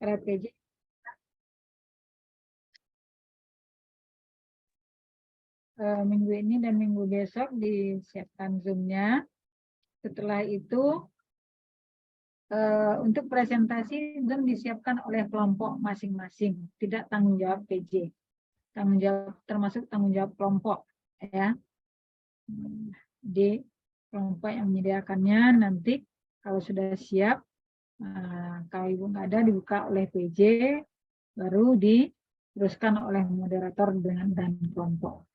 RPG. Minggu ini dan minggu besok disiapkan Zoom-nya. Setelah itu untuk presentasi Zoom disiapkan oleh kelompok masing-masing, tidak tanggung jawab PJ. Tanggung jawab termasuk tanggung jawab kelompok ya. Di kelompok yang menyediakannya nanti kalau sudah siap, kalau Ibu nggak ada dibuka oleh PJ, baru diteruskan oleh moderator dan kelompok.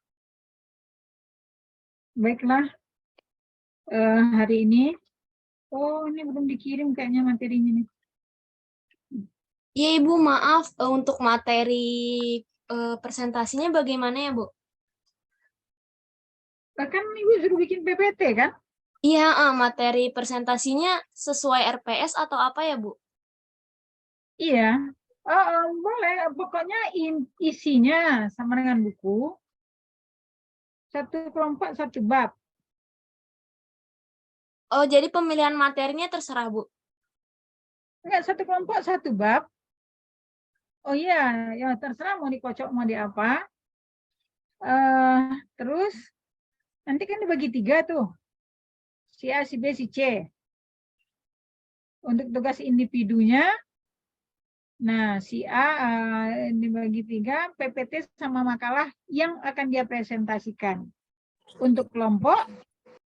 Baiklah, hari ini, ini belum dikirim kayaknya materinya nih. Iya Ibu, maaf untuk materi presentasinya bagaimana ya Bu? Bahkan Ibu suruh bikin PPT kan? Iya, materi presentasinya sesuai RPS atau apa ya Bu? Iya, boleh. Pokoknya isinya sama dengan buku. Satu kelompok satu bab. Oh, jadi pemilihan materinya terserah Bu? Enggak, satu kelompok satu bab. Oh iya, ya terserah mau dikocok mau di apa. Terus nanti kan dibagi 3 tuh. Si A, si B, si C. Untuk tugas individunya, nah si A dibagi 3, PPT sama makalah yang akan dia presentasikan. Untuk kelompok,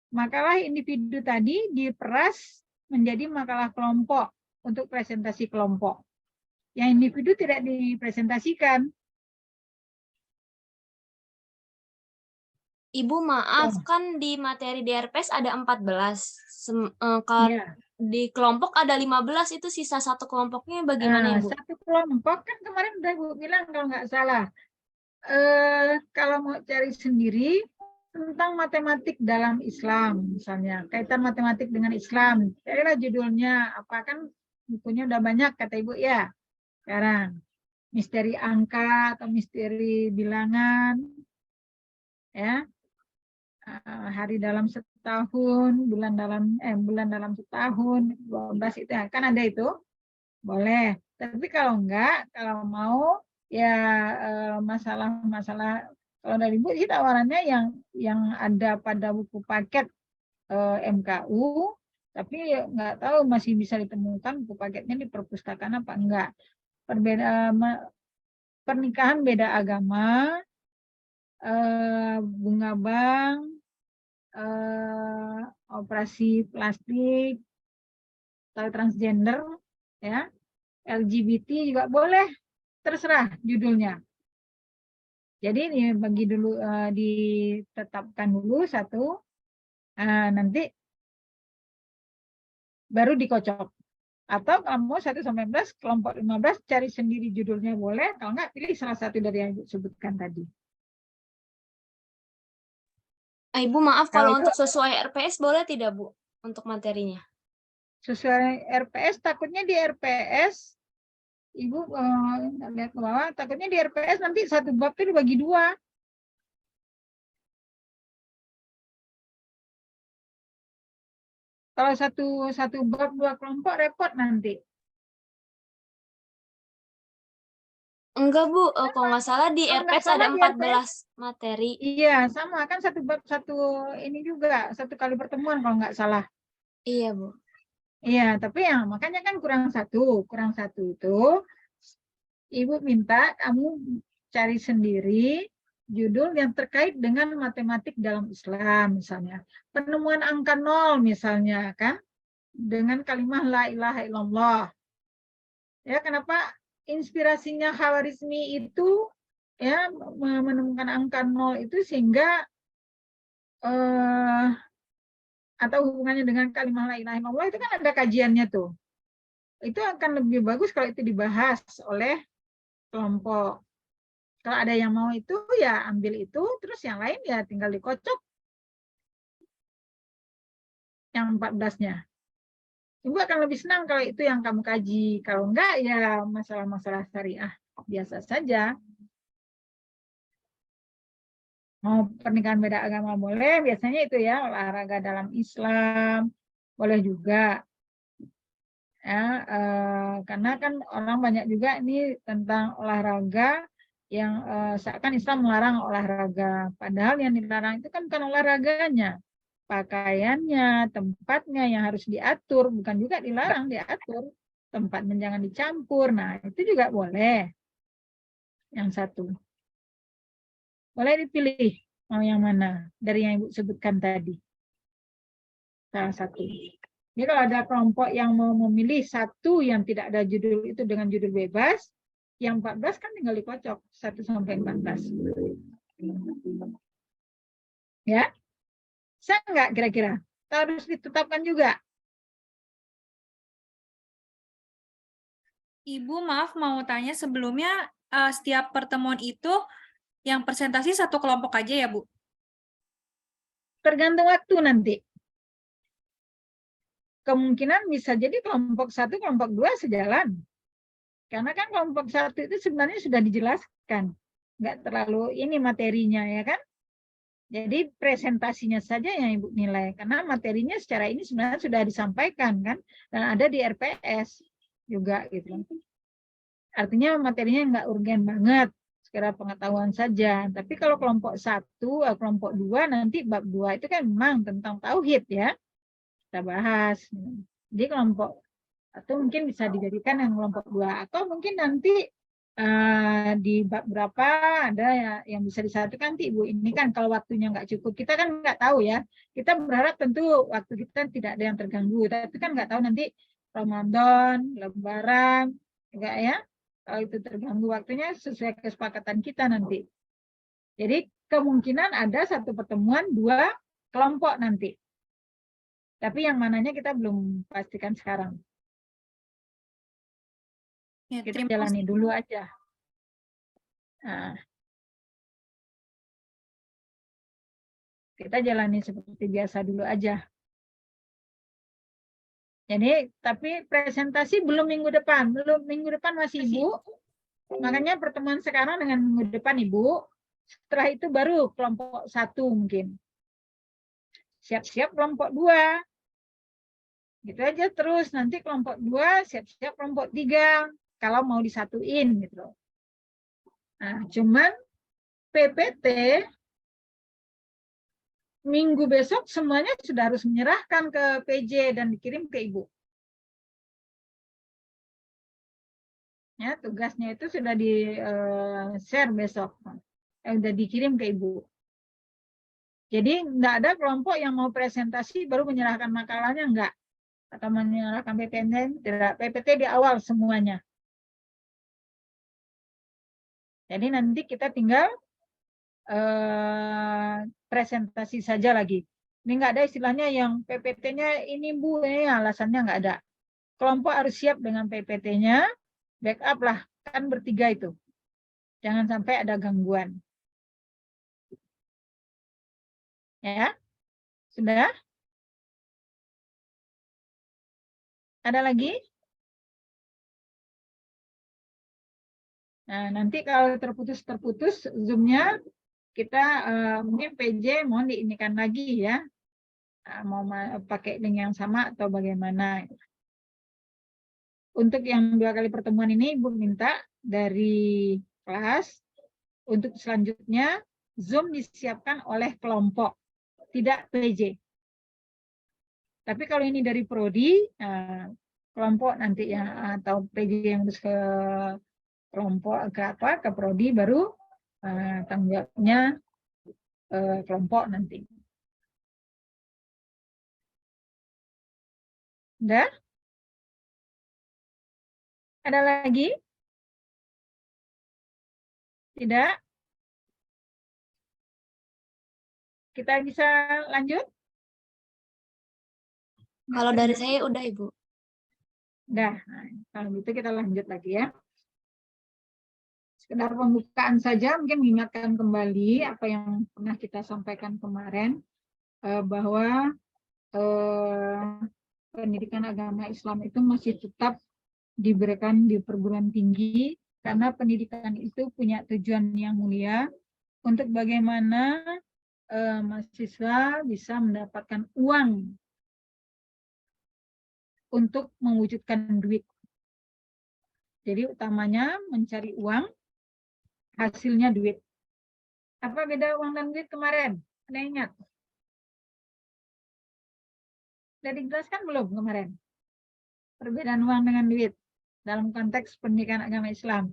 makalah individu tadi diperas menjadi makalah kelompok untuk presentasi kelompok. Yang individu tidak dipresentasikan. Ibu maaf, kan di materi DRPS ada 14. Kalau Ya. di kelompok ada 15, itu sisa satu kelompoknya bagaimana Ibu? Satu kelompok kan kemarin udah Ibu bilang kalau nggak salah. Kalau mau cari sendiri tentang matematik dalam Islam, misalnya kaitan matematik dengan Islam, carilah judulnya apa, kan bukunya udah banyak kata Ibu ya. Sekarang misteri angka atau misteri bilangan, ya, hari dalam setahun, bulan dalam setahun, 12 itu kan ada itu, boleh. Tapi kalau enggak, kalau mau ya masalah-masalah, kalau dari Ibu sih tawarannya yang ada pada buku paket MKU, tapi nggak tahu masih bisa ditemukan buku paketnya di perpustakaan apa enggak. Pernikahan beda agama, bunga bank, operasi plastik, atau transgender, ya, LGBT juga boleh, terserah judulnya. Jadi ini bagi dulu, ditetapkan dulu satu, nanti baru dikocok. Atau kamu 1 sampai 15, kelompok 15 cari sendiri judulnya boleh, kalau enggak pilih salah satu dari yang disebutkan tadi. Ibu maaf, Kalau kalau itu untuk sesuai RPS boleh tidak Bu untuk materinya? sesuai RPS, takutnya di RPS, Ibu lihat ke bawah, takutnya di RPS nanti satu bab itu dibagi 2. Kalau satu bab 2 kelompok repot nanti. Enggak Bu, kalau nggak salah di Kalau nggak RPS ada salah di RPS, 14 materi. iya sama kan satu bab satu ini juga, satu kali pertemuan kalau nggak salah. Iya Bu. Iya, tapi ya makanya kan kurang satu itu Ibu minta kamu cari sendiri judul yang terkait dengan matematik dalam Islam misalnya. Penemuan angka 0 misalnya kan, dengan kalimat la ilaha illallah. Ya, kenapa inspirasinya Khawarizmi itu ya menemukan angka 0 itu sehingga atau hubungannya dengan kalimat la ilaha illallah itu kan ada kajiannya tuh. Itu akan lebih bagus kalau itu dibahas oleh kelompok. Kalau ada yang mau itu ya ambil itu, terus yang lain ya tinggal dikocok yang 14-nya. Ibu akan lebih senang kalau itu yang kamu kaji. Kalau enggak ya masalah-masalah syariah biasa saja. Mau pernikahan beda agama boleh, biasanya itu ya olahraga dalam Islam boleh juga. Ya, karena kan orang banyak juga ini tentang olahraga yang seakan Islam melarang olahraga. Padahal yang dilarang itu kan bukan olahraganya, pakaiannya, tempatnya yang harus diatur, bukan juga dilarang diatur. Tempatnya jangan dicampur. Nah, itu juga boleh. Yang satu. Boleh dipilih mau yang mana dari yang Ibu sebutkan tadi. Salah satu. Jadi kalau ada kelompok yang mau memilih satu yang tidak ada judul itu dengan judul bebas, yang 14 kan tinggal dikocok 1 sampai 14. Ya, bisa nggak kira-kira? Harus ditetapkan juga. Ibu, maaf mau tanya sebelumnya, setiap pertemuan itu yang presentasi satu kelompok aja ya, Bu? Tergantung waktu nanti. Kemungkinan bisa jadi kelompok 1, kelompok 2 sejalan. Karena kan kelompok 1 itu sebenarnya sudah dijelaskan. Nggak terlalu ini materinya, ya kan? Jadi presentasinya saja yang Ibu nilai. Karena materinya secara ini sebenarnya sudah disampaikan, kan? Dan ada di RPS juga, gitu. Artinya materinya nggak urgen banget, sekedar pengetahuan saja. Tapi kalau kelompok 1, kelompok 2, nanti bab 2 itu kan memang tentang tauhid, ya. Kita bahas. Jadi kelompok atau mungkin bisa dijadikan yang kelompok 2 atau mungkin nanti di bab berapa ada ya yang bisa disatukan nanti Ibu. Ini kan kalau waktunya nggak cukup, kita kan nggak tahu ya. Kita berharap tentu waktu kita tidak ada yang terganggu, tapi kan nggak tahu nanti Ramadan, Lebaran, enggak ya. Kalau itu terganggu waktunya sesuai kesepakatan kita nanti. Jadi kemungkinan ada satu pertemuan 2 kelompok nanti. Tapi yang mananya kita belum pastikan sekarang. Ya, Kita terima jalani kasih. dulu aja. Nah, kita jalani seperti biasa dulu aja. Jadi, tapi presentasi belum minggu depan. Belum minggu depan masih Ibu. Makanya pertemuan sekarang dengan minggu depan Ibu. Setelah itu baru kelompok 1 mungkin. Siap-siap kelompok 2. Gitu aja terus. Nanti kelompok 2 siap-siap kelompok 3. Kalau mau disatuin gitu. Nah, cuman PPT minggu besok semuanya sudah harus menyerahkan ke PJ dan dikirim ke Ibu. Ya, tugasnya itu sudah di-share besok. Sudah dikirim ke Ibu. Jadi enggak ada kelompok yang mau presentasi baru menyerahkan makalahnya, enggak. Atau menyerahkan PPT, tidak. PPT di awal semuanya. Jadi nanti kita tinggal presentasi saja lagi. Ini enggak ada istilahnya yang PPT-nya ini Bu, ini alasannya enggak ada. Kelompok harus siap dengan PPT-nya, backup lah, kan bertiga itu. Jangan sampai ada gangguan. Ya, sudah? Ada lagi? Nah, nanti kalau terputus-terputus Zoom-nya, kita mungkin PJ mau diinikan lagi ya. Mau pakai link yang sama atau bagaimana. Untuk yang 2 kali pertemuan ini, Ibu minta dari kelas, untuk selanjutnya Zoom disiapkan oleh kelompok, tidak PJ. Tapi kalau ini dari Prodi, kelompok nanti ya, atau PJ yang harus ke kelompok ke Prodi baru tanggung jawabnya kelompok nanti. Udah? Ada lagi? Tidak? Kita bisa lanjut? Kalau dari saya udah, Ibu. Udah. Nah, kalau gitu kita lanjut lagi ya. Sekedar pembukaan saja, mungkin mengingatkan kembali apa yang pernah kita sampaikan kemarin, bahwa pendidikan agama Islam itu masih tetap diberikan di perguruan tinggi, karena pendidikan itu punya tujuan yang mulia untuk bagaimana mahasiswa bisa mendapatkan uang untuk mewujudkan duit. Jadi utamanya mencari uang, hasilnya duit. Apa beda uang dan duit kemarin? Ada yang ingat? Sudah dijelaskan belum kemarin? Perbedaan uang dengan duit dalam konteks pendidikan agama Islam.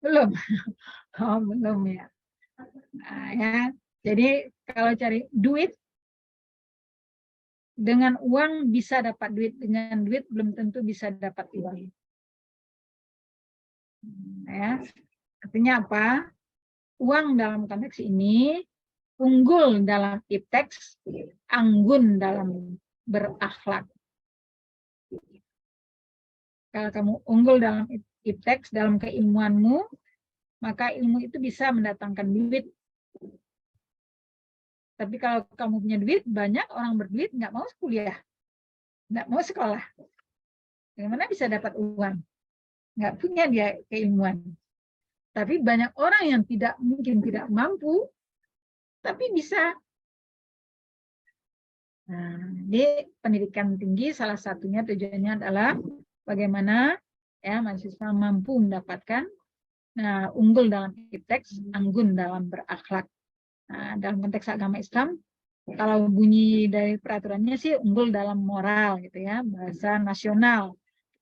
Belum? Oh, belum ya. Nah, ya. Jadi kalau cari duit, dengan uang bisa dapat duit, dengan duit belum tentu bisa dapat uang. Ya. Artinya apa? Uang dalam konteks ini unggul dalam ipteks, anggun dalam berakhlak. Kalau kamu unggul dalam ipteks, dalam keilmuanmu, maka ilmu itu bisa mendatangkan duit. Tapi kalau kamu punya duit, banyak orang berduit nggak mau kuliah, nggak mau sekolah. Bagaimana bisa dapat uang? Nggak punya dia keilmuan. Tapi banyak orang yang mungkin tidak mampu, tapi bisa. Nah, di pendidikan tinggi salah satunya tujuannya adalah bagaimana ya mahasiswa mampu mendapatkan unggul dalam ipteks, anggun dalam berakhlak. Nah, dalam konteks agama Islam, kalau bunyi dari peraturannya sih unggul dalam moral gitu ya, bahasa nasional.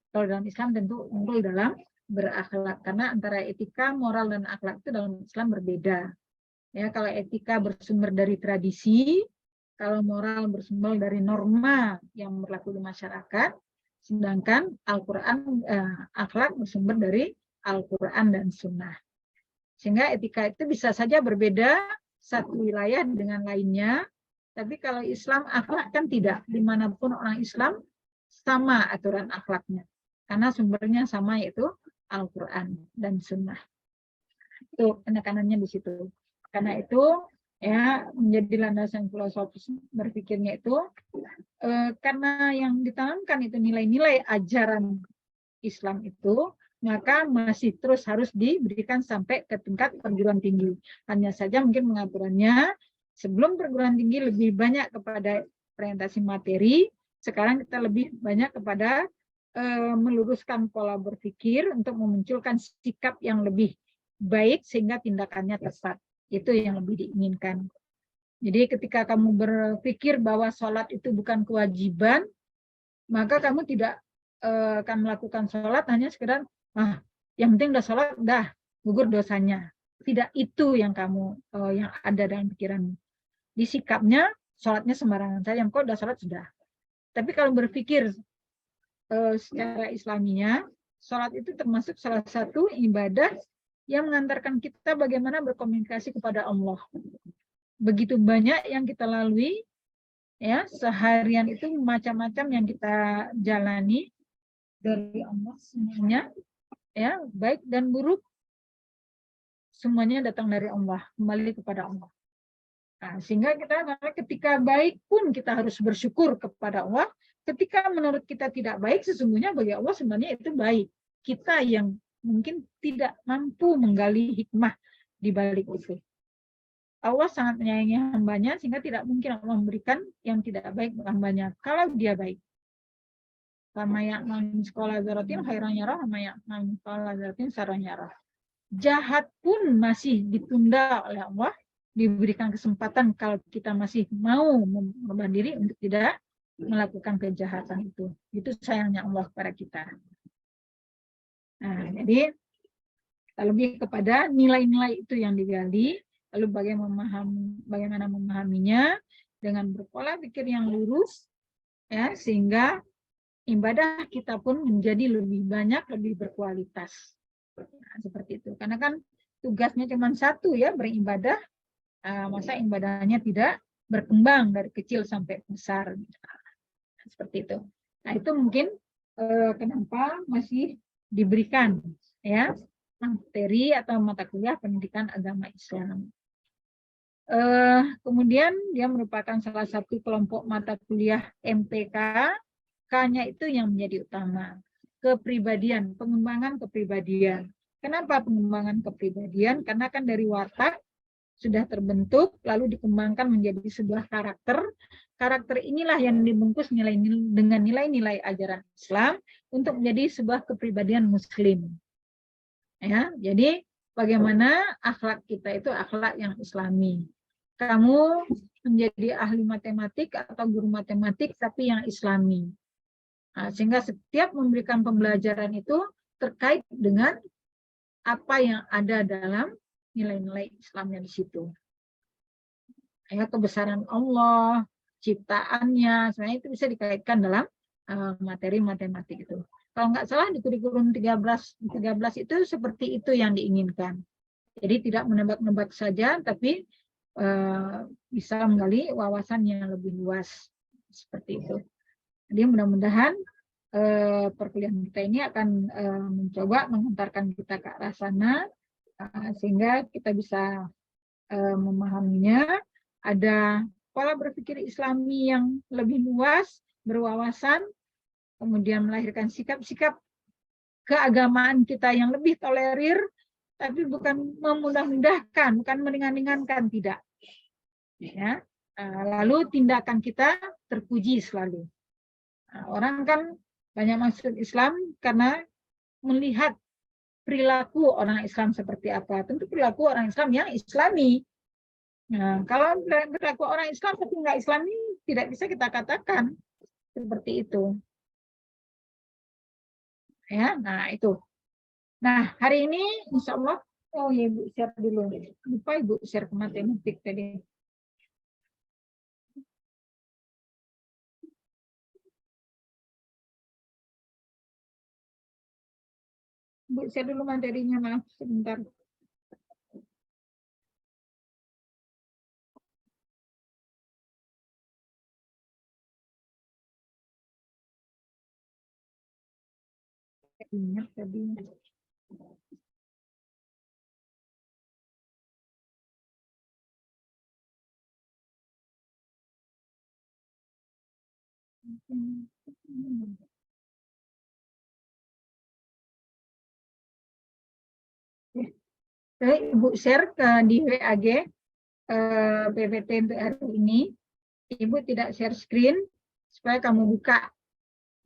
Kalau dalam Islam tentu unggul dalam berakhlak, karena antara etika, moral, dan akhlak itu dalam Islam berbeda. Ya, kalau etika bersumber dari tradisi, kalau moral bersumber dari norma yang berlaku di masyarakat, sedangkan akhlak bersumber dari Al-Quran dan Sunnah. Sehingga etika itu bisa saja berbeda satu wilayah dengan lainnya, tapi kalau Islam akhlak kan tidak, dimanapun orang Islam sama aturan akhlaknya, karena sumbernya sama yaitu Al-Quran dan Sunnah. Itu penekanannya di situ. Karena itu ya menjadi landasan filosofis berpikirnya itu karena yang ditanamkan itu nilai-nilai ajaran Islam itu, maka masih terus harus diberikan sampai ke tingkat perguruan tinggi. Hanya saja mungkin pengaturannya sebelum perguruan tinggi lebih banyak kepada orientasi materi, sekarang kita lebih banyak kepada meluruskan pola berpikir untuk memunculkan sikap yang lebih baik sehingga tindakannya tepat. Itu yang lebih diinginkan. Jadi ketika kamu berpikir bahwa sholat itu bukan kewajiban, maka kamu tidak akan melakukan sholat hanya sekedar yang penting udah sholat, udah gugur dosanya. Tidak itu yang kamu yang ada dalam pikiranmu. Di sikapnya, sholatnya sembarangan saja, kok udah sholat sudah. Tapi kalau berpikir secara Islaminya, sholat itu termasuk salah satu ibadah yang mengantarkan kita bagaimana berkomunikasi kepada Allah. Begitu banyak yang kita lalui, ya seharian itu macam-macam yang kita jalani dari Allah semuanya, ya baik dan buruk semuanya datang dari Allah, kembali kepada Allah. Nah, sehingga kita ketika baik pun kita harus bersyukur kepada Allah. Ketika menurut kita tidak baik, sesungguhnya bagi Allah sebenarnya itu baik. Kita yang mungkin tidak mampu menggali hikmah di balik itu. Allah sangat menyayangi hambanya sehingga tidak mungkin Allah memberikan yang tidak baik untuk hambanya kalau dia baik. Sama yang sekolah zaratin khairan yarah, sama yang sekolah zaratin saran yarah. Jahat pun masih ditunda oleh Allah, diberikan kesempatan kalau kita masih mau mengubah diri untuk tidak melakukan kejahatan itu. Itu sayangnya Allah kepada kita. Nah, jadi lebih kepada nilai-nilai itu yang digali, lalu bagaimana memahaminya dengan berpola pikir yang lurus, ya sehingga ibadah kita pun menjadi lebih banyak, lebih berkualitas. Nah, seperti itu. Karena kan tugasnya cuma satu ya, beribadah, masa ibadahnya tidak berkembang dari kecil sampai besar. Seperti itu. Nah, itu mungkin kenapa masih diberikan ya materi atau mata kuliah pendidikan agama Islam. Kemudian dia merupakan salah satu kelompok mata kuliah MTK, K-nya itu yang menjadi utama. Kepribadian, pengembangan kepribadian. Kenapa pengembangan kepribadian? Karena kan dari watak sudah terbentuk, lalu dikembangkan menjadi sebuah karakter. Karakter inilah yang dibungkus dengan nilai-nilai ajaran Islam untuk menjadi sebuah kepribadian Muslim. Ya, jadi bagaimana akhlak kita itu akhlak yang Islami. Kamu menjadi ahli matematik atau guru matematik tapi yang Islami. Nah, sehingga setiap memberikan pembelajaran itu terkait dengan apa yang ada dalam nilai-nilai Islamnya di situ. Ya, kebesaran Allah, ciptaannya, sebenarnya itu bisa dikaitkan dalam materi matematik itu. Kalau nggak salah di kurikulum 13 itu seperti itu yang diinginkan. Jadi tidak menebak-nebak saja, tapi bisa menggali wawasan yang lebih luas. Seperti itu. Jadi mudah-mudahan perkuliahan kita ini akan mencoba mengantarkan kita ke arah sana, sehingga kita bisa memahaminya, ada pola berpikir Islami yang lebih luas, berwawasan, kemudian melahirkan sikap-sikap keagamaan kita yang lebih tolerir, tapi bukan memudah-mudahkan, bukan meringan-ringankan, tidak. Ya. Lalu tindakan kita terpuji selalu. Orang kan banyak masuk Islam karena melihat perilaku orang Islam seperti apa. Tentu perilaku orang Islam yang Islami. Nah, kalau perilaku orang Islam tapi nggak Islami, tidak bisa kita katakan seperti itu. Ya, nah itu. Nah, hari ini insya Allah, oh ya Ibu share dulu. Lupa Ibu share ke matematik tadi. Bu, share dulu materinya, maaf sebentar. Ingat tadi. Ibu share di WAG PPT untuk hari ini. Ibu tidak share screen supaya kamu buka.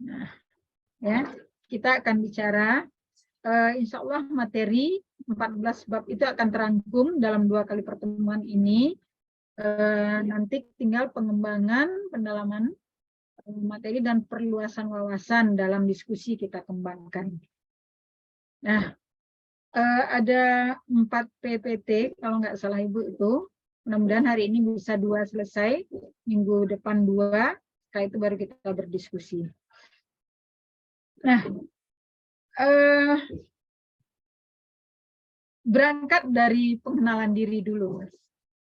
Nah, ya, kita akan bicara. Insya Allah materi 14 bab itu akan terangkum dalam 2 kali pertemuan ini. Nanti tinggal pengembangan, pendalaman materi dan perluasan wawasan dalam diskusi kita kembangkan. Nah, ada 4 PPT kalau nggak salah Ibu itu. Mudah-mudahan hari ini bisa 2 selesai, minggu depan 2, setelah itu baru kita berdiskusi. Nah, berangkat dari pengenalan diri dulu,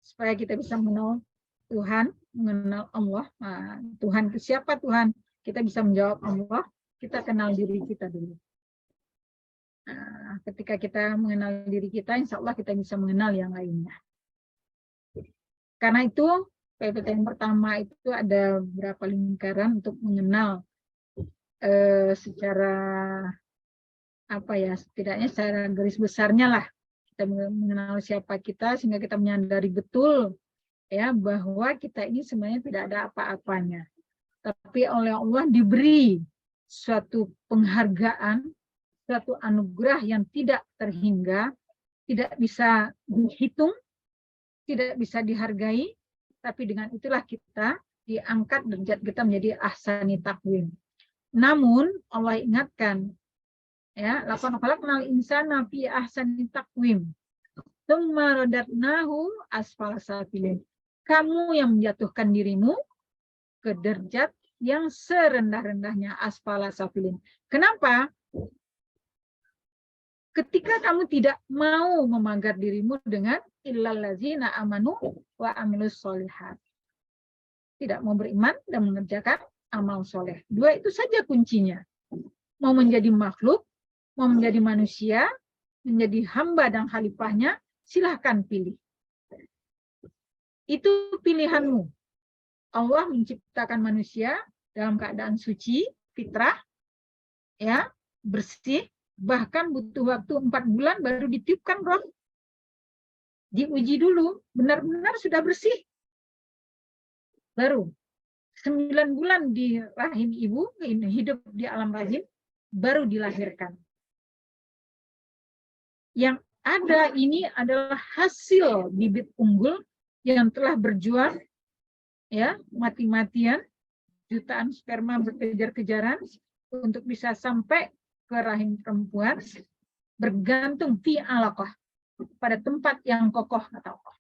supaya kita bisa mengenal Tuhan, mengenal Allah. Nah, Tuhan itu siapa Tuhan? Kita bisa menjawab Allah, kita kenal diri kita dulu. Nah, ketika kita mengenal diri kita, insya Allah kita bisa mengenal yang lainnya. Karena itu, PPT yang pertama itu ada beberapa lingkaran untuk mengenal secara apa ya, setidaknya secara garis besarnya lah, kita mengenal siapa kita sehingga kita menyadari betul ya bahwa kita ini sebenarnya tidak ada apa-apanya, tapi oleh Allah diberi suatu penghargaan, suatu anugerah yang tidak terhingga, tidak bisa dihitung, tidak bisa dihargai, tapi dengan itulah kita diangkat derajat kita menjadi ahsani taqwim. Namun Allah ingatkan, ya, laqad khalaqnal insana fi ahsani taqwim tsumma radadnahu asfala safilin. Kamu yang menjatuhkan dirimu ke derajat yang serendah-rendahnya, asfala safilin. Kenapa? Ketika kamu tidak mau memagar dirimu dengan illallazina amanu wa amilus solihat. Tidak mau beriman dan mengerjakan amal soleh. 2 itu saja kuncinya. Mau menjadi makhluk, mau menjadi manusia, menjadi hamba dan khalifahnya, silahkan pilih. Itu pilihanmu. Allah menciptakan manusia dalam keadaan suci, fitrah, ya, bersih, bahkan butuh waktu 4 bulan baru ditiupkan roh. Diuji dulu, benar-benar sudah bersih. Baru 9 bulan di rahim ibu, hidup di alam rahim, baru dilahirkan. Yang ada ini adalah hasil bibit unggul yang telah berjuang, ya, mati-matian, jutaan sperma berkejar-kejaran untuk bisa sampai ke rahim perempuan, bergantung fi alaqah, pada tempat yang kokoh atau kokoh.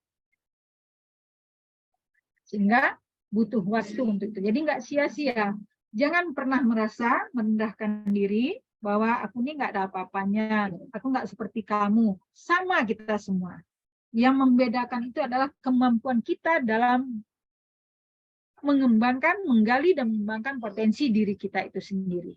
Sehingga butuh waktu untuk itu. Jadi nggak sia-sia. Jangan pernah merasa merendahkan diri bahwa aku ini nggak ada apa-apanya, aku nggak seperti kamu. Sama kita semua. Yang membedakan itu adalah kemampuan kita dalam mengembangkan, menggali dan mengembangkan potensi diri kita itu sendiri.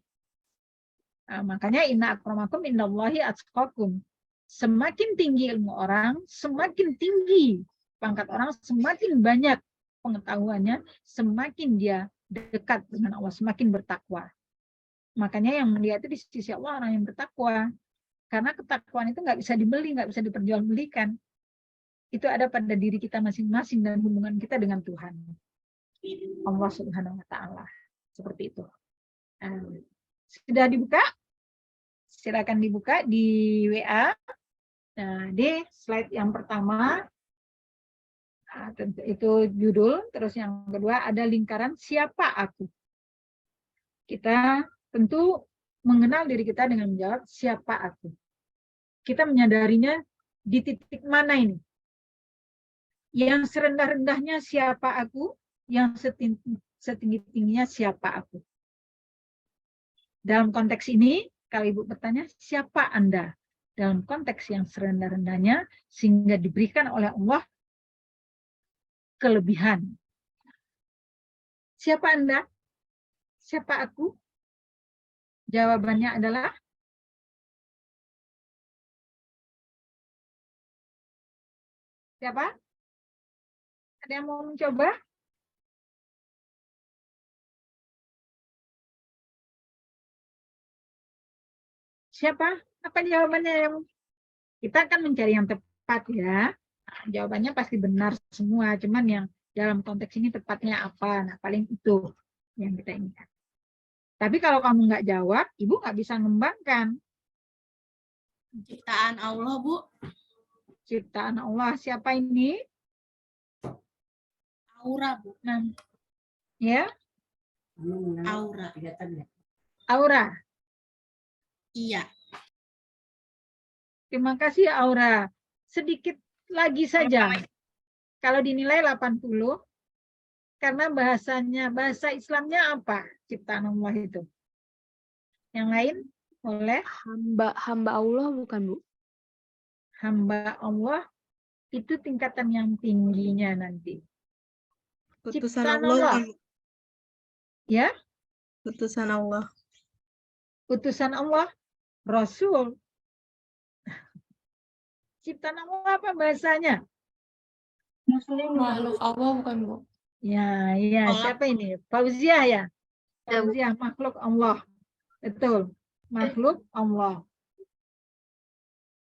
Nah, makanya inna akramakum indallahi atqakum. Semakin tinggi ilmu orang, semakin tinggi pangkat orang, semakin banyak pengetahuannya, semakin dia dekat dengan Allah, semakin bertakwa. Makanya yang mulia itu di sisi Allah orang yang bertakwa. Karena ketakwaan itu nggak bisa dibeli, nggak bisa diperjualbelikan. Itu ada pada diri kita masing-masing dan hubungan kita dengan Tuhan. Allah Subhanahu wa Ta'ala. Seperti itu. Sudah dibuka? Silakan dibuka di WA. Nah, di slide yang pertama, itu judul. Terus yang kedua ada lingkaran siapa aku. Kita tentu mengenal diri kita dengan menjawab siapa aku. Kita menyadarinya di titik mana ini. Yang serendah-rendahnya siapa aku, yang setinggi-tingginya siapa aku. Dalam konteks ini, kalau Ibu bertanya, siapa Anda? Dalam konteks yang serendah-rendahnya, sehingga diberikan oleh Allah kelebihan. Siapa Anda? Siapa aku? Jawabannya adalah siapa? Ada yang mau mencoba? Siapa? Apa jawabannya yang kita akan mencari yang tepat ya. Nah, jawabannya pasti benar semua, cuman yang dalam konteks ini tepatnya apa? Nah, paling itu yang kita inginkan. Tapi kalau kamu nggak jawab, Ibu nggak bisa mengembangkan. Ciptaan Allah, Bu. Ciptaan Allah. Siapa ini? Aura, Bu. Nah, ya? Aura. Aura. Iya. Terima kasih Aura. Sedikit lagi saja. Kalau dinilai 80, karena bahasa Islamnya apa? Ciptaan Allah itu. Yang lain boleh? Hamba Allah bukan, Bu? Hamba Allah itu tingkatan yang tingginya nanti. Utusan Ciptaan Allah. Allah. Kan? Ya? Utusan Allah. Utusan Allah, Rasul. Ciptaan Allah apa bahasanya? Makhluk Allah bukan, Bu? Ya, ya. Siapa ini? Fauziah ya? Fauziah, makhluk Allah. Betul. Makhluk Allah.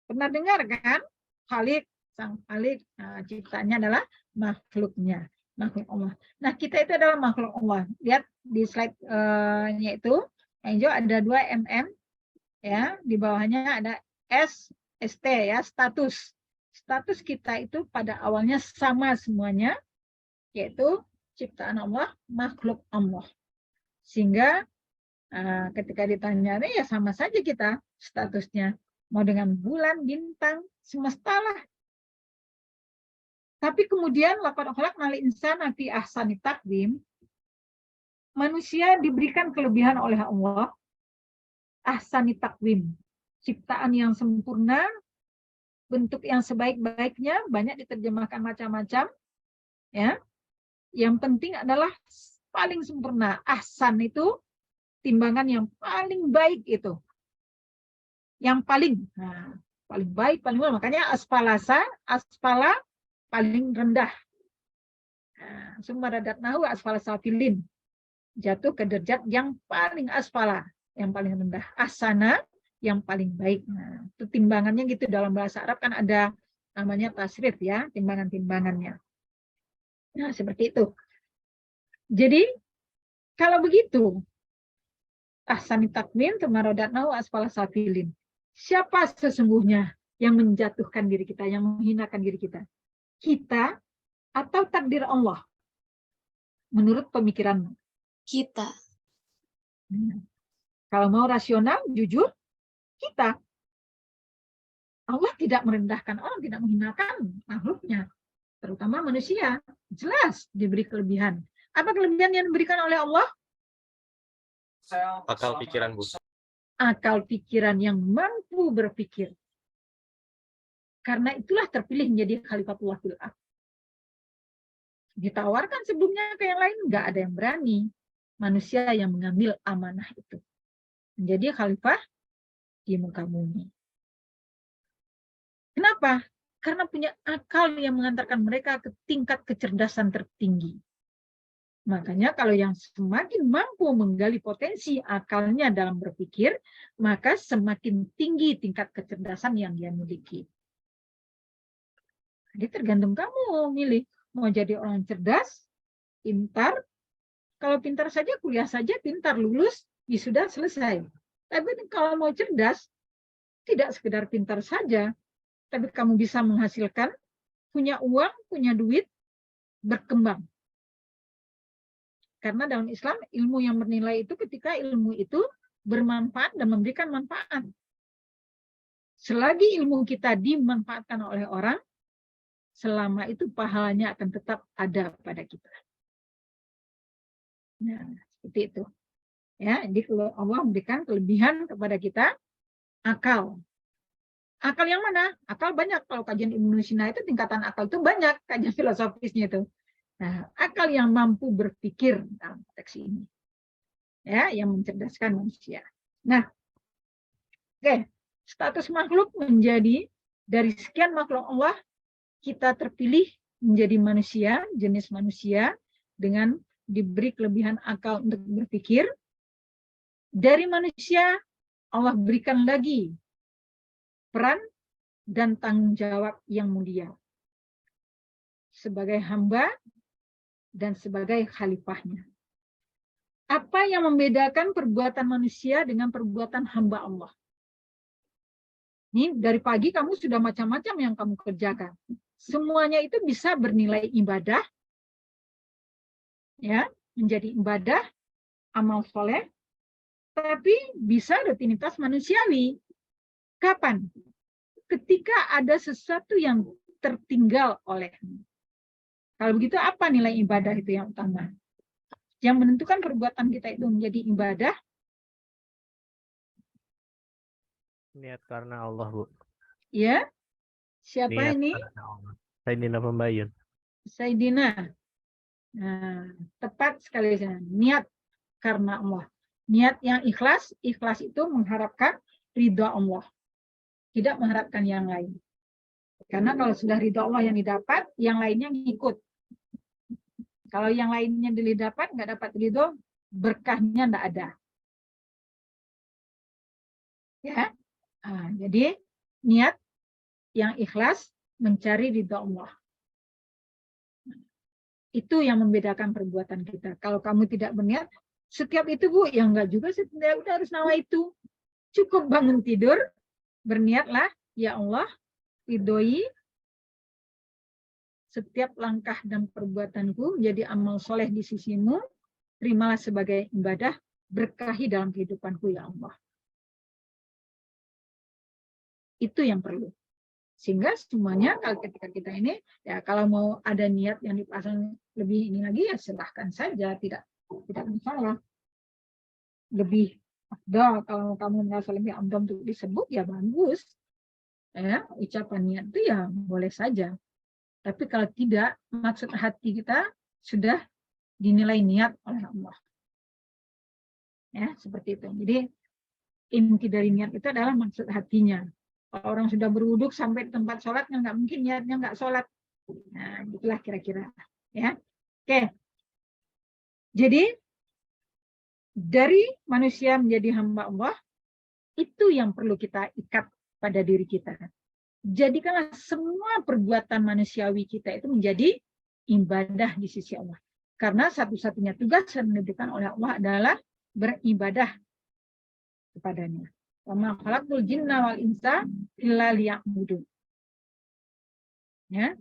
Pernah dengar kan? Khalik, sang Khalik. Nah, ciptanya adalah makhluknya. Makhluk Allah. Nah, kita itu adalah makhluk Allah. Lihat di slide-nya itu, yang hijau ada 2 mm. Ya, di bawahnya ada ST ya, status. Status kita itu pada awalnya sama semuanya, yaitu ciptaan Allah, makhluk Allah. Sehingga ketika ditanya, ya sama saja kita statusnya. Mau dengan bulan, bintang, semesta lah. Tapi kemudian, laqad khalaqnal insana fi ahsani taqwim, manusia diberikan kelebihan oleh Allah, ahsani taqwim, ciptaan yang sempurna, bentuk yang sebaik-baiknya, banyak diterjemahkan macam-macam. Ya, yang penting adalah paling sempurna. Ahsan itu timbangan yang paling baik itu. Yang paling, paling baik, paling baik. Makanya aspala paling rendah. Summa radatnahu asfala safilin. Jatuh ke derajat yang paling aspala, yang paling rendah. Ahsana yang paling baik. Nah, itu timbangannya gitu dalam bahasa Arab kan ada namanya tasrif ya, timbangan-timbangannya. Nah, seperti itu. Jadi, kalau begitu, ahsani takwim tumarodatnahu asfala safilin. Siapa sesungguhnya yang menjatuhkan diri kita, yang menghinakan diri kita? Kita atau takdir Allah? Menurut pemikiranmu. Kita. Kalau mau rasional, jujur, kita. Allah tidak merendahkan orang, tidak menghinakan makhluknya. Terutama manusia. Jelas diberi kelebihan. Apa kelebihan yang diberikan oleh Allah? Akal pikiran, Bu. Akal pikiran yang mampu berpikir. Karena itulah terpilih menjadi Khalifatullah fil ardh. Ditawarkan sebelumnya ke yang lain, nggak ada yang berani. Manusia yang mengambil amanah itu. Menjadi khalifah di muka bumi. Kenapa? Karena punya akal yang mengantarkan mereka ke tingkat kecerdasan tertinggi. Makanya kalau yang semakin mampu menggali potensi akalnya dalam berpikir, maka semakin tinggi tingkat kecerdasan yang dia miliki. Jadi tergantung kamu milih. Mau jadi orang cerdas, pintar. Kalau pintar saja, kuliah saja, pintar, lulus, sudah selesai. Tapi kalau mau cerdas, tidak sekedar pintar saja, tapi kamu bisa menghasilkan, punya uang, punya duit, berkembang. Karena dalam Islam, ilmu yang bernilai itu ketika ilmu itu bermanfaat dan memberikan manfaat. Selagi ilmu kita dimanfaatkan oleh orang, selama itu pahalanya akan tetap ada pada kita. Nah, seperti itu. Ya, jadi kalau Allah memberikan kelebihan kepada kita, akal. Akal yang mana? Akal banyak. Kalau kajian Ibnu Sina itu tingkatan akal itu banyak, kajian filosofisnya itu. Nah, akal yang mampu berpikir dalam konteks ini. Ya, yang mencerdaskan manusia. Nah, oke, status makhluk menjadi dari sekian makhluk Allah, kita terpilih menjadi manusia, jenis manusia, dengan diberi kelebihan akal untuk berpikir. Dari manusia, Allah berikan lagi peran dan tanggung jawab yang mulia. Sebagai hamba dan sebagai khalifahnya. Apa yang membedakan perbuatan manusia dengan perbuatan hamba Allah? Ini dari pagi kamu sudah macam-macam yang kamu kerjakan. Semuanya itu bisa bernilai ibadah, ya, menjadi ibadah, amal soleh, tapi bisa rutinitas manusiawi. Kapan? Ketika ada sesuatu yang tertinggal olehmu. Kalau begitu apa nilai ibadah itu yang utama? Yang menentukan perbuatan kita itu menjadi ibadah. Niat karena Allah, Bu. Ya. Siapa Niat ini? karena Allah. Sayyidina Pembayun. Sayyidina. Nah, tepat sekali. Niat karena Allah. Niat yang ikhlas. Ikhlas itu mengharapkan ridha Allah. Tidak mengharapkan yang lain. Karena kalau sudah ridha Allah yang didapat, yang lainnya ngikut. Kalau yang lainnya didapat, nggak dapat ridho, berkahnya nggak ada. Ya, jadi niat yang ikhlas mencari ridho Allah. Itu yang membedakan perbuatan kita. Kalau kamu tidak berniat, setiap itu Bu, ya enggak juga, udah harus nawa itu. Cukup bangun tidur, berniatlah, ya Allah, ridhoi setiap langkah dan perbuatanku menjadi amal soleh di sisimu, terimalah sebagai ibadah, berkahi dalam kehidupanku, ya Allah. Itu yang perlu. Sehingga semuanya kalau ketika kita ini, ya kalau mau ada niat yang dipasang lebih ini lagi, ya silahkan saja, tidak masalah. Lebih afdal, kalau kamu merasa lebih afdal untuk disebut, ya bagus. Ya, ucapan niat itu ya boleh saja. Tapi kalau tidak, maksud hati kita sudah dinilai niat oleh Allah. Ya, seperti itu. Jadi inti dari niat itu adalah maksud hatinya. Kalau orang sudah berwuduk sampai di tempat sholatnya, nggak mungkin niatnya nggak sholat. Nah, itulah kira-kira. Ya, oke. Jadi dari manusia menjadi hamba Allah, itu yang perlu kita ikat pada diri kita. jadikanlah semua perbuatan manusiawi kita itu menjadi ibadah di sisi Allah. Karena satu-satunya tugas yang diberikan oleh Allah adalah beribadah kepadanya. Wa ma khalaqtul jinna wal insa illa liya'budun. Ya.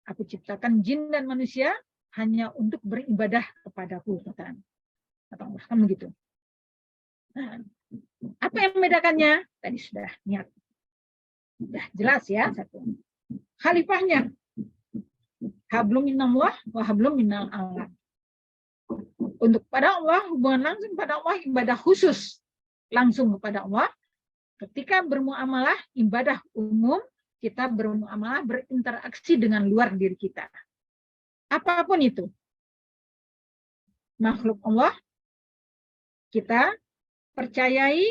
Aku ciptakan jin dan manusia hanya untuk beribadah kepadaku, kata Allah. Kan begitu. Nah, apa yang membedakannya? Tadi sudah niat. Sudah jelas ya, satu. Khalifahnya. Hablum minallah wa hablum minal Allah. Untuk pada Allah, hubungan langsung pada Allah, ibadah khusus langsung kepada Allah. Ketika bermuamalah, ibadah umum, kita bermuamalah, berinteraksi dengan luar diri kita. Apapun itu. Makhluk Allah, kita percayai,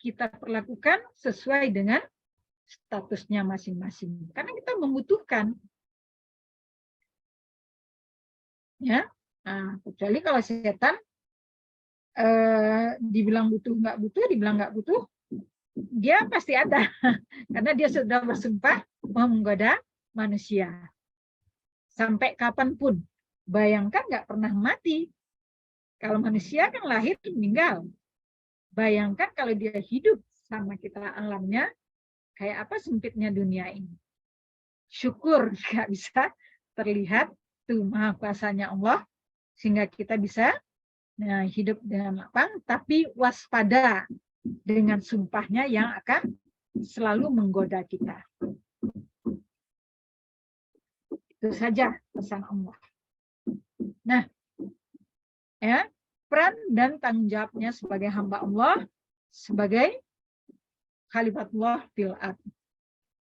kita perlakukan sesuai dengan statusnya masing-masing. Karena kita membutuhkan. Ya, nah, kecuali kalau setan dibilang butuh nggak butuh, dibilang nggak butuh, dia pasti ada karena dia sudah bersumpah mau menggoda manusia sampai kapanpun. Bayangkan nggak pernah mati. Kalau manusia kan lahir meninggal. Bayangkan kalau dia hidup sama kita alamnya, kayak apa sempitnya dunia ini. Syukur nggak bisa terlihat tuh maha kuasanya Allah, sehingga kita bisa hidup dengan lapang, tapi waspada dengan sumpahnya yang akan selalu menggoda kita. Itu saja pesan Allah. Nah, ya, peran dan tanggung jawabnya sebagai hamba Allah, sebagai khalifatullah fil ardh.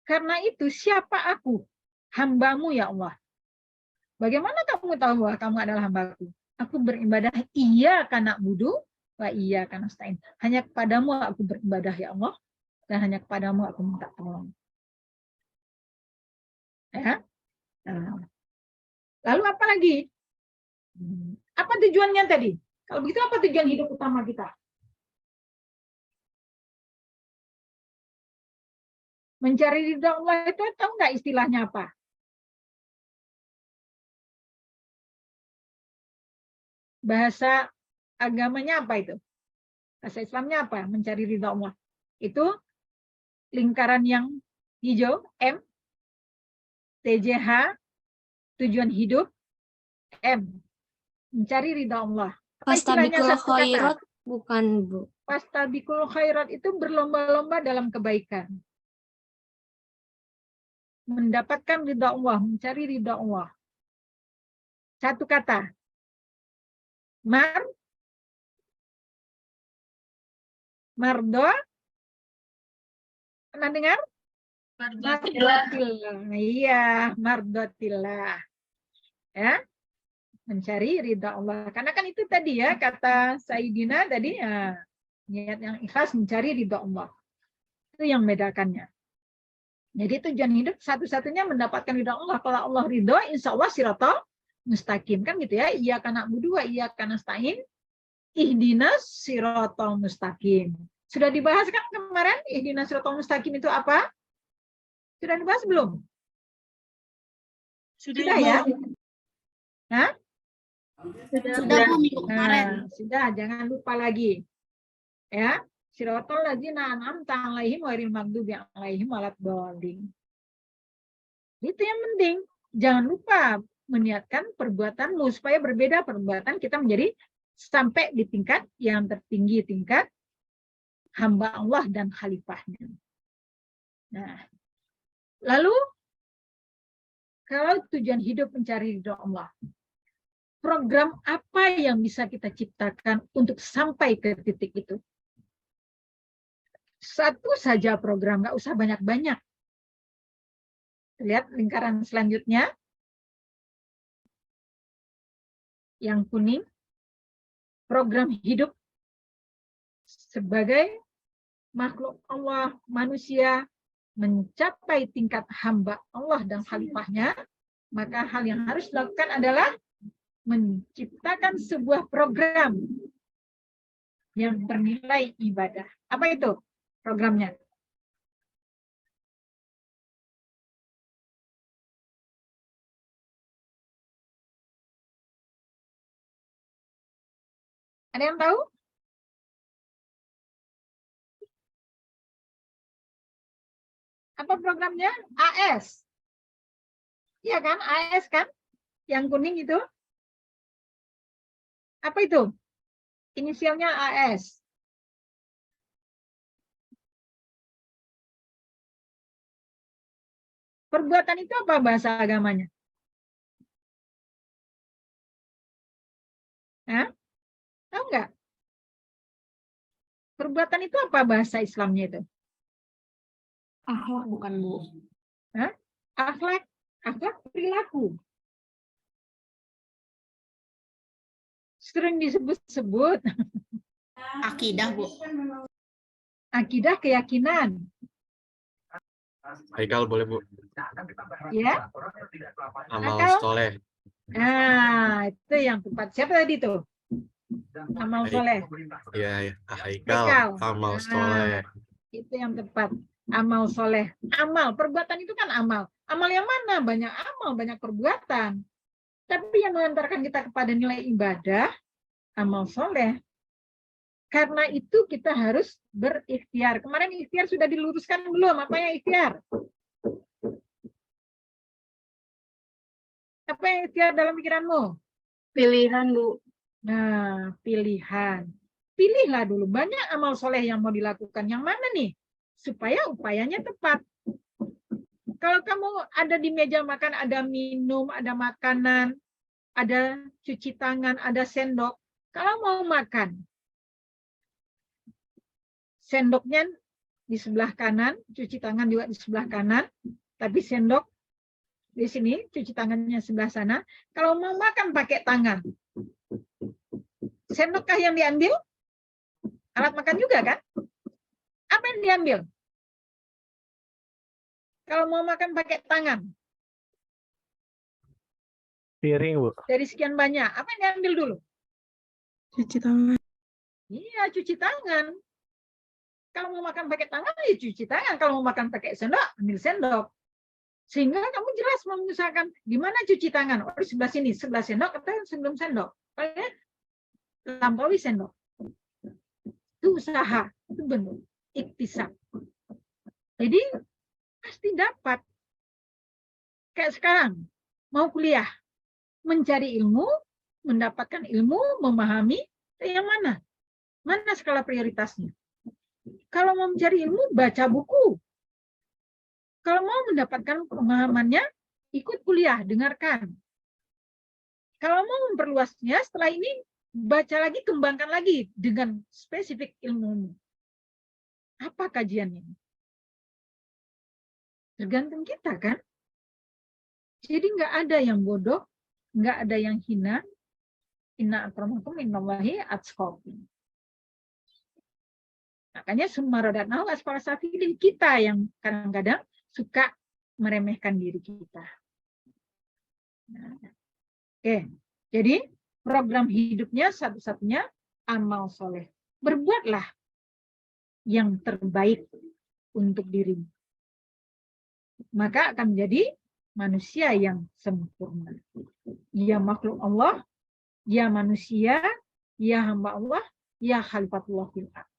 Karena itu, siapa aku? Hambamu ya Allah. Bagaimana kamu tahu bahwa kamu adalah hambaku? Aku beribadah iya karena budu, wa iya karena stain. Hanya kepadamu aku beribadah ya Allah, dan hanya kepadamu aku minta tolong. Ya. Nah. Lalu apa lagi? Apa tujuannya tadi? Kalau begitu apa tujuan hidup utama kita? Mencari ridha Allah itu tahu nggak istilahnya apa? Bahasa agamanya apa itu? Bahasa Islamnya apa? Mencari ridha Allah. Itu lingkaran yang hijau, M, TJH, tujuan hidup, M. Mencari ridha Allah. Apa istilahnya Fastabiqul satu kata? khairat bukan, Bu. Fastabiqul khairat itu berlomba-lomba dalam kebaikan. Mendapatkan ridha Allah, mencari ridha Allah. Satu kata. Mardo. Pernah dengar? Mardotillah. Iya, mardotillah. Ya. Mencari ridha Allah. Karena kan itu tadi ya, kata Sayyidina tadi, ya, niat yang ikhlas mencari ridha Allah. Itu yang membedakannya. Jadi tujuan hidup satu-satunya mendapatkan ridha Allah. Kalau Allah ridho, insya Allah siratal mustaqim. Kan gitu ya. Iya kana budu wa iya kana stain. Ihdinas siratal mustaqim. Sudah dibahas kan kemarin ihdinas siratal mustaqim itu apa? Sudah dibahas belum? Sudah ya? Hah? Sudah Bu, minggu kemarin. Sudah, jangan lupa lagi. Ya. Siratal ladzina an'amta 'alaihim ghairil maghdubi 'alaihim waladdallin. Itu yang penting. Jangan lupa meniatkan perbuatanmu supaya berbeda perbuatan kita menjadi sampai di tingkat yang tertinggi, tingkat hamba Allah dan khalifahnya. Nah, lalu kalau tujuan hidup mencari ridha Allah, program apa yang bisa kita ciptakan untuk sampai ke titik itu? Satu saja program, nggak usah banyak-banyak. Lihat lingkaran selanjutnya. Yang kuning. Program hidup sebagai makhluk Allah, manusia, mencapai tingkat hamba Allah dan khalifahnya, maka hal yang harus dilakukan adalah menciptakan sebuah program yang bernilai ibadah. Apa itu programnya? Ada yang tahu? Apa programnya? AS. Iya kan? AS kan? Yang kuning itu. Apa itu? Inisialnya AS. Perbuatan itu apa bahasa agamanya? Hah? Tahu nggak? Perbuatan itu apa bahasa Islamnya itu? Akhlak bukan, Bu. Hah? Akhlak. Akhlak perilaku. Sering disebut-sebut. Akidah, Bu. Akidah keyakinan. Haikal boleh Bu. Ya. Amal Haikal? soleh. Nah, itu yang tepat. Siapa tadi itu? Amal soleh. Iya, ya. Haikal. Haikal. Amal Nah. soleh. Itu yang tepat. Amal soleh. Amal. Perbuatan itu kan amal. Amal yang mana? Banyak amal, banyak perbuatan. Tapi yang mengantarkan kita kepada nilai ibadah, amal soleh. Karena itu kita harus berikhtiar. Kemarin ikhtiar sudah diluruskan belum? Apa yang ikhtiar? Apa yang ikhtiar dalam pikiranmu? Pilihan, Bu. Nah, pilihan. Pilihlah dulu. Banyak amal soleh yang mau dilakukan. Yang mana nih? Supaya upayanya tepat. Kalau kamu ada di meja makan, ada minum, ada makanan, ada cuci tangan, ada sendok. Kalau mau makan, sendoknya di sebelah kanan, cuci tangan juga di sebelah kanan, tapi sendok di sini, cuci tangannya sebelah sana. Kalau mau makan pakai tangan, sendokkah yang diambil? Alat makan juga kan? Apa yang diambil? Kalau mau makan pakai tangan, Piring Bu. dari sekian banyak, apa yang diambil dulu? Cuci tangan. Iya, cuci tangan. Kalau mau makan pakai tangan, ya cuci tangan. Kalau mau makan pakai sendok, ambil sendok. Sehingga kamu jelas memisahkan di mana cuci tangan. Oh, di sebelah sini, sebelah sendok atau sebelum sendok. Kalian lampaui sendok. Itu usaha, itu bentuk iktisab. Jadi pasti dapat. Kayak sekarang, mau kuliah, mencari ilmu, mendapatkan ilmu, memahami, yang mana? Mana skala prioritasnya? Kalau mau mencari ilmu, baca buku. Kalau mau mendapatkan pemahamannya, ikut kuliah, dengarkan. Kalau mau memperluasnya, setelah ini baca lagi, kembangkan lagi dengan spesifik ilmu. Apa kajiannya? Tergantung kita kan. Jadi nggak ada yang bodoh, nggak ada yang hina. Inna akramakum innallahi atqakum. Makanya summaradanahu asfala safilin, kita yang kadang-kadang suka meremehkan diri kita. Nah, oke, jadi program hidupnya satu-satunya amal soleh. Berbuatlah yang terbaik untuk dirimu. Maka akan menjadi manusia yang sempurna. Ya makhluk Allah, ya manusia, ya hamba Allah, ya khalifatullah fil ardh.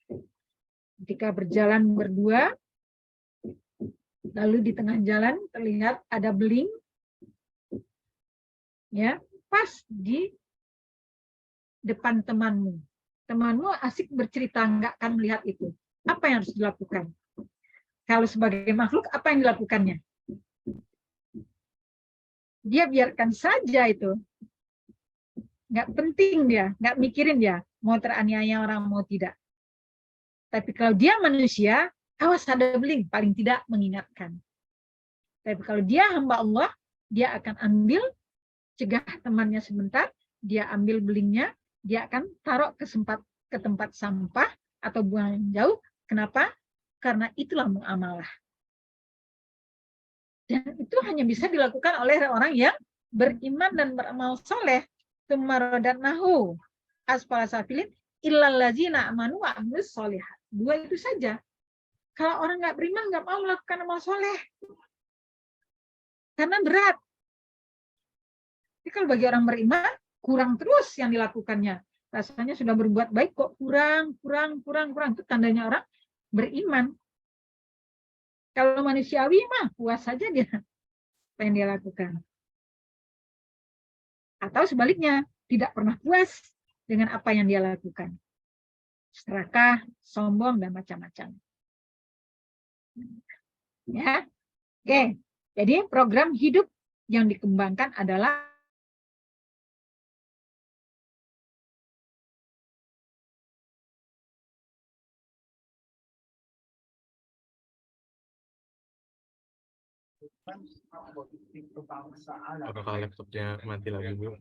Ketika berjalan berdua, lalu di tengah jalan terlihat ada beling, ya, pas di depan temanmu. Temanmu asik bercerita, nggak akan melihat itu. Apa yang harus dilakukan? Kalau sebagai makhluk, apa yang dilakukannya? Dia biarkan saja itu. Nggak penting dia, nggak mikirin dia, mau teraniaya orang, mau tidak. Tapi kalau dia manusia, awas ada beling, paling tidak mengingatkan. Tapi kalau dia hamba Allah, dia akan ambil, cegah temannya sebentar, dia ambil belingnya, dia akan taruh ke tempat sampah atau buang jauh. Kenapa? Karena itulah muamalah. Dan itu hanya bisa dilakukan oleh orang yang beriman dan beramal soleh. Tumarodatnahu asfala safilin illal ladzina amanu wa amilus sholihat. Dua itu saja. Kalau orang nggak beriman, nggak mau melakukan amal soleh. Karena berat. Tapi kalau bagi orang beriman, kurang terus yang dilakukannya. rasanya sudah berbuat baik kok kurang. Itu tandanya orang beriman. Kalau manusiawi mah puas saja dia apa yang dia lakukan. Atau sebaliknya, tidak pernah puas dengan apa yang dia lakukan. Serakah, sombong, dan macam-macam. Ya, oke. Jadi program hidup yang dikembangkan adalah Apakah laptopnya mati lagi, Bu?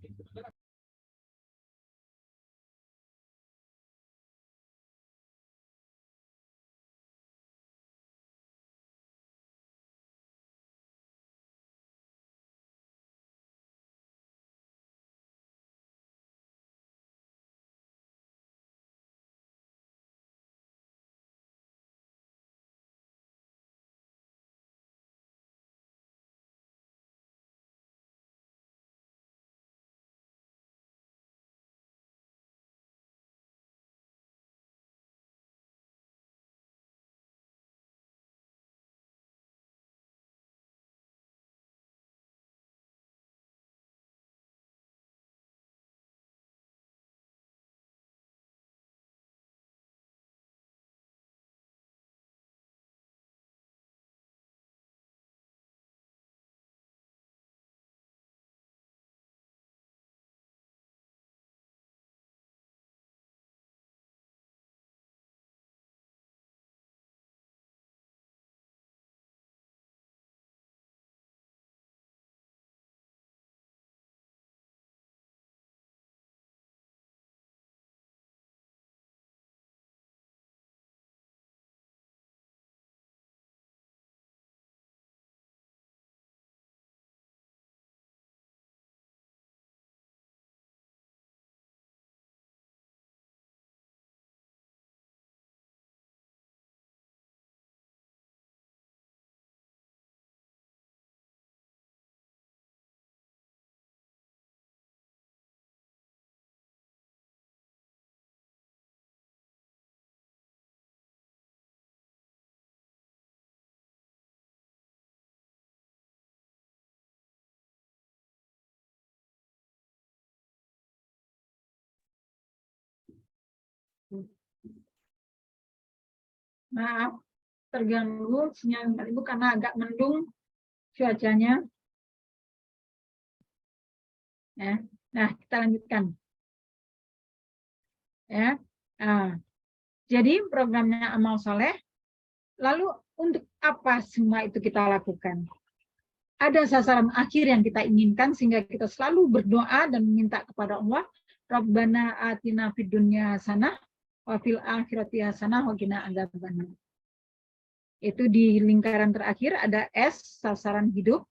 maaf terganggu sinyal Ibu karena agak mendung cuacanya. Ya. Nah, kita lanjutkan. Ya. Nah, jadi programnya amal soleh. Lalu untuk apa semua itu kita lakukan? Ada sasaran akhir yang kita inginkan sehingga kita selalu berdoa dan meminta kepada Allah, Rabbana atina fid dunya hasanah wa fil akhirati hasanah wa qina adzabannar. Itu di lingkaran terakhir ada S, sasaran hidup.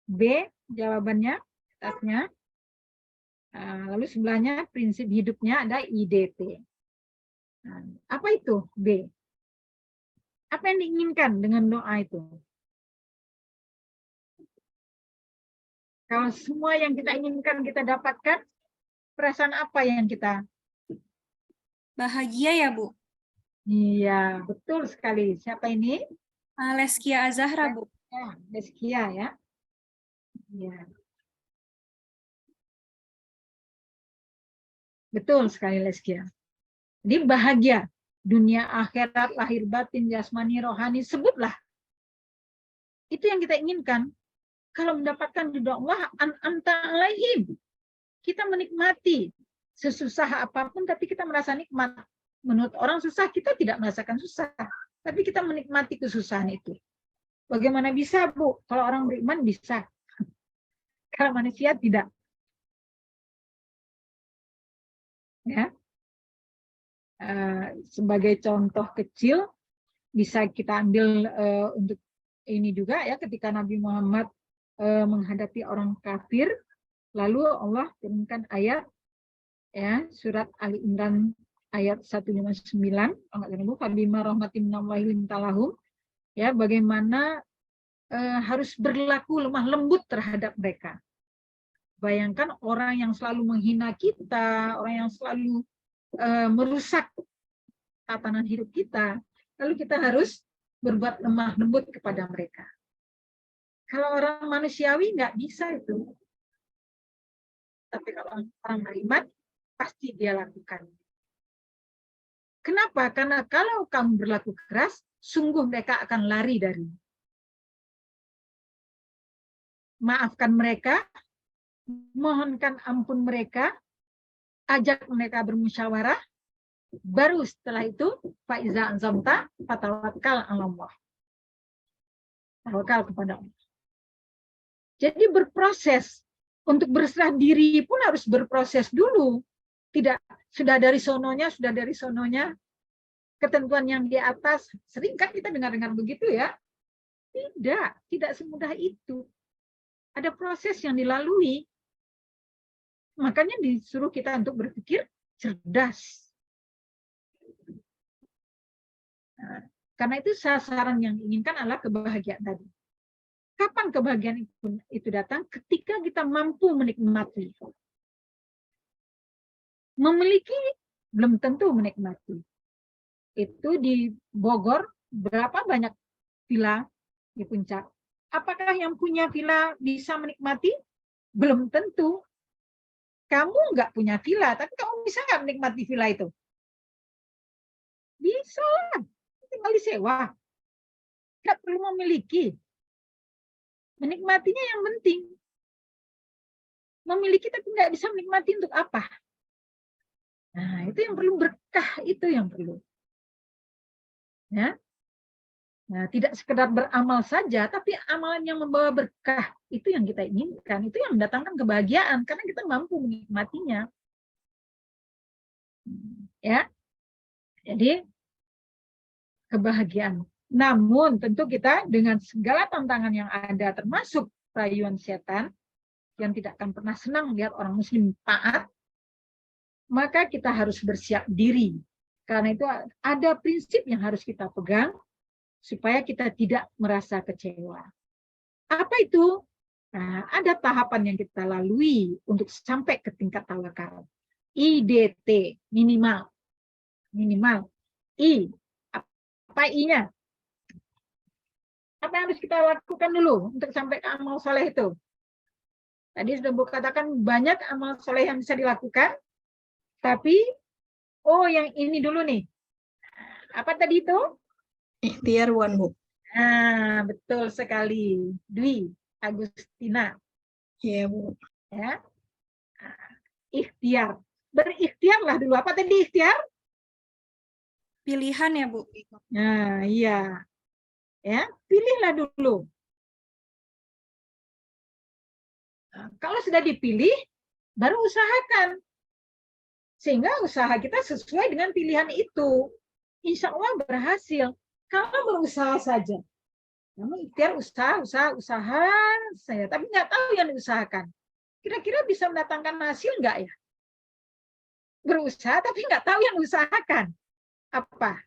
B, jawabannya, atasnya. Lalu sebelahnya prinsip hidupnya ada IDP. Nah, apa itu B? Apa yang diinginkan dengan doa itu? Kalau semua yang kita inginkan kita dapatkan, perasaan apa yang kita? Bahagia ya, Bu? Iya, betul sekali. Siapa ini? Leskia Azahra, Bu. Ya, Deskia ya. Iya. Betul sekali Leskia. Jadi bahagia. Dunia akhirat, lahir batin, jasmani, rohani, sebutlah. Itu yang kita inginkan. Kalau mendapatkan ridho Allah, anta alaihim. Kita menikmati sesusah apapun, tapi kita merasa nikmat. Menurut orang susah, kita tidak merasakan susah. Tapi kita menikmati kesusahan itu. Bagaimana bisa, Bu? Kalau orang beriman bisa. Kalau manusia tidak. Ya. Sebagai contoh kecil, bisa kita ambil untuk ini juga ya, ketika Nabi Muhammad menghadapi orang kafir, lalu Allah turunkan ayat ya, surat Ali Imran ayat 159, fabima rahmatin minallahi lintalahum, ya, bagaimana harus berlaku lemah lembut terhadap mereka. Bayangkan orang yang selalu menghina kita, orang yang selalu merusak tatanan hidup kita, lalu kita harus berbuat lemah lembut kepada mereka. Kalau orang manusiawi nggak bisa itu. Tapi kalau orang beriman, pasti dia lakukan. Kenapa? Karena kalau kamu berlaku keras, sungguh mereka akan lari darimu. Maafkan mereka, mohonkan ampun mereka, ajak mereka bermusyawarah, baru setelah itu faiza anzamta fatawakkal 'ala Allah. Tawakal kepada Allah. Jadi berproses. Untuk berserah diri pun harus berproses dulu. Tidak sudah dari sononya, ketentuan yang di atas. Sering kan kita dengar-dengar begitu ya. Tidak semudah itu. Ada proses yang dilalui. Makanya disuruh kita untuk berpikir cerdas. Nah, karena itu sasaran yang diinginkan adalah kebahagiaan tadi. Kapan kebahagiaan itu datang? Ketika kita mampu menikmati. Memiliki belum tentu menikmati. Itu di Bogor, berapa banyak villa di puncak. Apakah yang punya villa bisa menikmati? Belum tentu. Kamu nggak punya villa, tapi kamu bisa nggak menikmati villa itu? Bisa lah. Tinggal disewa. Nggak perlu memiliki. Menikmatinya yang penting. Memiliki tapi nggak bisa menikmati untuk apa? Nah, itu yang perlu berkah, itu yang perlu. Ya. Nah, tidak sekedar beramal saja, tapi amalan yang membawa berkah, itu yang kita inginkan. Itu yang mendatangkan kebahagiaan, karena kita mampu menikmatinya. Ya. Jadi, kebahagiaan. Namun tentu kita dengan segala tantangan yang ada termasuk rayuan setan yang tidak akan pernah senang melihat orang muslim taat, maka kita harus bersiap diri. Karena itu ada prinsip yang harus kita pegang supaya kita tidak merasa kecewa. Apa itu? Nah, ada tahapan yang kita lalui untuk sampai ke tingkat tawakal. IDT minimal. I. Apa I-nya? Apa yang harus kita lakukan dulu untuk sampai ke amal soleh itu? Tadi sudah Bu katakan banyak amal soleh yang bisa dilakukan, tapi yang ini dulu nih. Apa tadi itu? Ikhtiar Wan, Bu. Nah, betul sekali. Dwi Agustina. Iya, Bu. Ya. Ikhtiar. Berikhtiarlah dulu. Apa tadi ikhtiar? Pilihan ya, Bu. Nah, iya. Ya, pilihlah dulu. Nah, kalau sudah dipilih, baru usahakan. Sehingga usaha kita sesuai dengan pilihan itu. Insya Allah berhasil. Kalau berusaha saja. Namun ikhtiar usaha saya. Tapi nggak tahu yang diusahakan. Kira-kira bisa mendatangkan hasil nggak ya? Berusaha tapi nggak tahu yang diusahakan. Apa?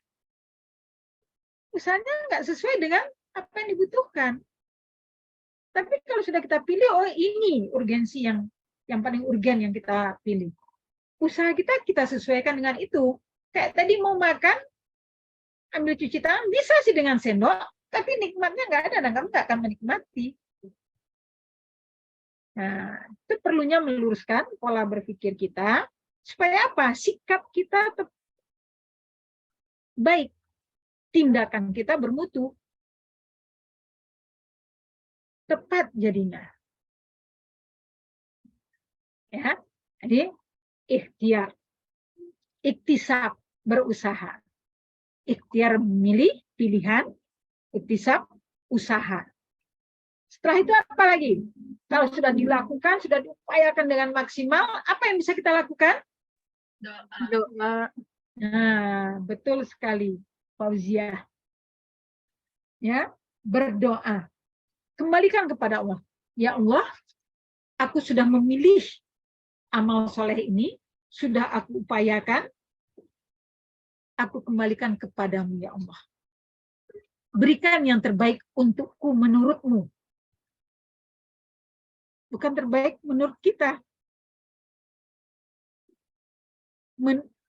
Usahanya nggak sesuai dengan apa yang dibutuhkan. Tapi kalau sudah kita pilih, ini urgensi yang paling urgen yang kita pilih. Usaha kita sesuaikan dengan itu. Kayak tadi mau makan, ambil cuci tangan, bisa sih dengan sendok, tapi nikmatnya nggak ada, dan kamu nggak akan menikmati. Nah, itu perlunya meluruskan pola berpikir kita, supaya apa? Sikap kita baik. Tindakan kita bermutu. Tepat jadinya. Ya, jadi ikhtiar, iktisab, berusaha. Ikhtiar memilih, pilihan, iktisab, usaha. Setelah itu apa lagi? Kalau sudah dilakukan, sudah diupayakan dengan maksimal, apa yang bisa kita lakukan? Doa. Nah, betul sekali, Fauziah. Ya, berdoa. Kembalikan kepada Allah. Ya Allah, aku sudah memilih amal soleh ini, sudah aku upayakan, aku kembalikan kepadamu ya Allah. Berikan yang terbaik untukku menurutmu. bukan terbaik menurut kita.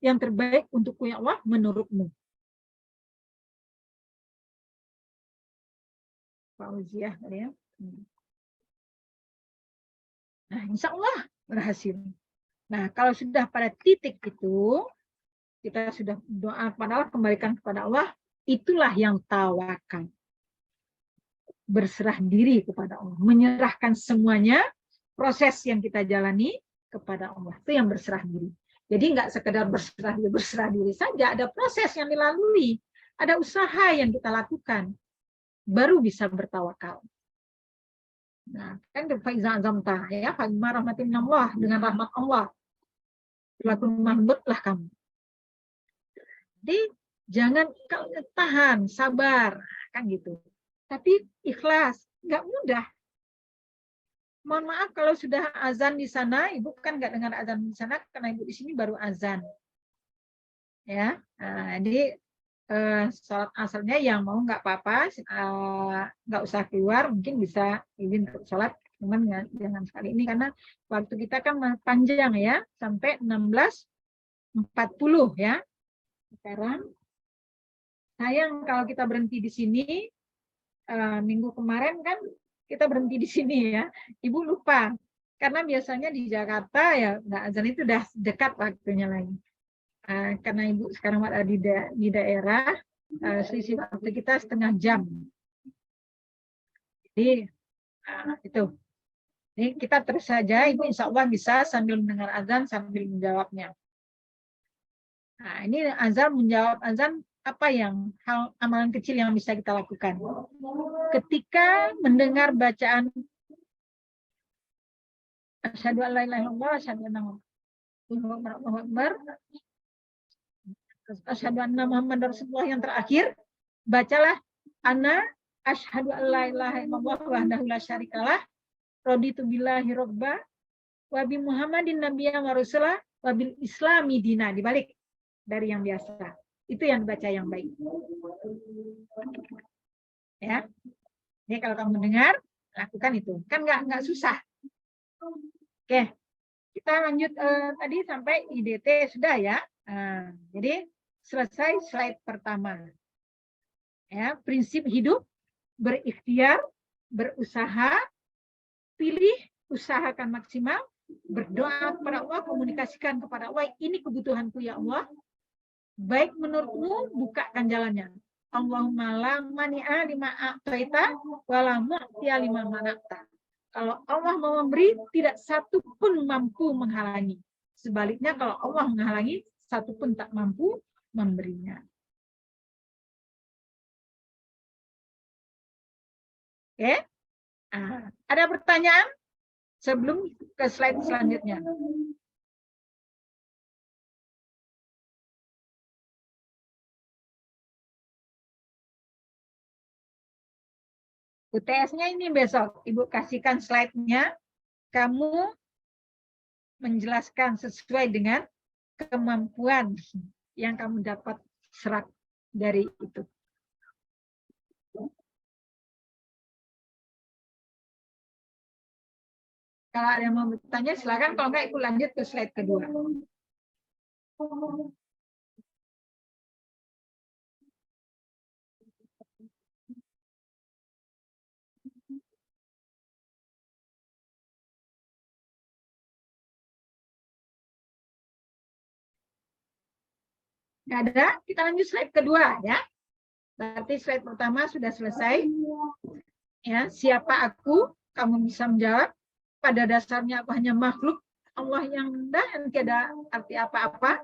Yang terbaik untukku ya Allah menurutmu. Fauziah ya. Nah, insya Allah berhasil. Nah, kalau sudah pada titik itu, kita sudah doa kepada Allah, kembalikan kepada Allah, itulah yang tawakal. Berserah diri kepada Allah, menyerahkan semuanya, proses yang kita jalani kepada Allah. Itu yang berserah diri. Jadi nggak sekedar berserah diri saja, ada proses yang dilalui, ada usaha yang kita lakukan, baru bisa bertawakal. Nah, kan faiza azamta ya, fa'imma rahmatin Allah, dengan rahmat Allah. Laku mahmudlah kamu. Jadi jangan tahan, sabar, kan gitu. Tapi ikhlas, nggak mudah. Mohon maaf kalau sudah azan di sana, ibu kan nggak dengar azan di sana karena ibu di sini baru azan. Ya, nah, jadi sholat asarnya yang mau nggak apa-apa, nggak usah keluar, mungkin bisa izin untuk sholat, cuman jangan sekali ini karena waktu kita kan panjang ya, sampai 16.40 ya. Sekarang sayang kalau kita berhenti di sini, minggu kemarin kan kita berhenti di sini ya, ibu lupa karena biasanya di Jakarta ya azan itu udah dekat waktunya lagi. Karena ibu sekarang ada di daerah, selisih waktu kita setengah jam. Jadi itu. Jadi kita terus saja, ibu insya Allah bisa sambil mendengar azan sambil menjawabnya. Nah, ini azan menjawab azan, apa yang hal amalan kecil yang bisa kita lakukan? Ketika mendengar bacaan asyhadu an la ilaha illallah, asyhadu anna asyhadu anna Muhammadar Rasulullah yang terakhir, bacalah ana asyhadu an la ilaha illallah wahdahu la syarikalah, raditu billahi robba, wa bi Muhammadin nabiyyan wa rasulah, wa bil islami dina, dibalik dari yang biasa. Itu yang dibaca yang baik. Ya. Jadi kalau kamu dengar, lakukan itu. Kan nggak susah. Oke. Kita lanjut tadi sampai IDT sudah ya. Jadi selesai slide pertama. Ya, prinsip hidup, berikhtiar, berusaha, pilih, usahakan maksimal, berdoa kepada Allah, komunikasikan kepada Allah, ini kebutuhanku ya Allah. Baik menurutmu, bukakan jalannya. Allahumma la mani'a lima a'taita wa la mu'tiya lima mana'ta. Kalau Allah mau memberi, tidak satu pun mampu menghalangi. Sebaliknya kalau Allah menghalangi, satu pun tak mampu memberinya. Oke? Ada pertanyaan sebelum ke slide selanjutnya? UTS-nya ini besok, Ibu kasihkan slide-nya, kamu menjelaskan sesuai dengan kemampuan yang kamu dapat serap dari itu. Kalau ada yang mau bertanya, silakan. Kalau enggak, Ibu lanjut ke slide kedua. Nggak ada, kita lanjut slide kedua ya. Berarti slide pertama sudah selesai. Ya, siapa aku? Kamu bisa menjawab. Pada dasarnya aku hanya makhluk Allah yang rendah dan tidak arti apa-apa.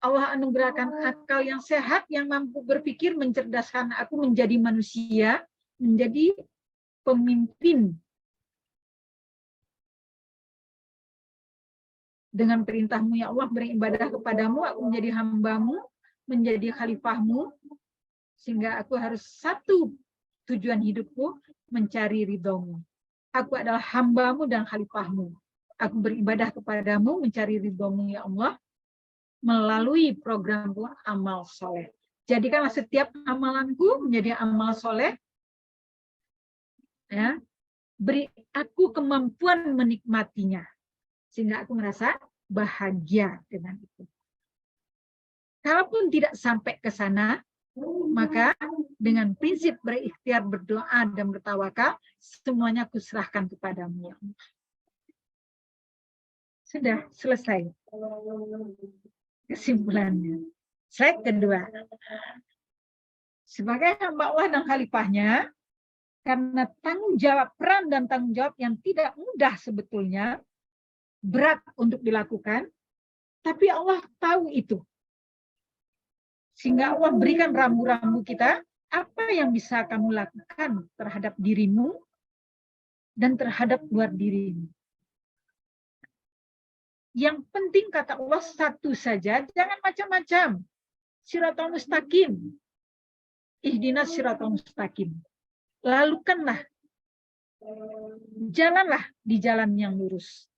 Allah anugerahkan akal yang sehat, yang mampu berpikir, mencerdaskan aku menjadi manusia, menjadi pemimpin. Dengan perintahmu ya Allah, beribadah kepadamu, aku menjadi hambamu, menjadi khalifahmu, sehingga aku harus satu tujuan hidupku, mencari ridhomu. Aku adalah hambamu dan khalifahmu. Aku beribadah kepadamu, mencari ridhomu ya Allah, melalui programku amal soleh. Jadikanlah setiap amalanku menjadi amal soleh, ya, beri aku kemampuan menikmatinya. Sehingga aku merasa bahagia dengan itu. Kalaupun tidak sampai ke sana, maka dengan prinsip berikhtiar, berdoa, dan bertawakal, semuanya aku serahkan kepadamu, ya Allah. Sudah selesai kesimpulannya. Slide kedua. Sebagai hamba Allah dan khalifahnya, karena tanggung jawab, peran dan tanggung jawab yang tidak mudah sebetulnya, berat untuk dilakukan, tapi Allah tahu itu. Sehingga Allah berikan rambu-rambu kita, apa yang bisa kamu lakukan terhadap dirimu dan terhadap luar dirimu. Yang penting kata Allah satu saja, jangan macam-macam. Shiratal mustaqim. Ihdinas shiratal mustaqim. Lalukanlah, jalanlah di jalan yang lurus.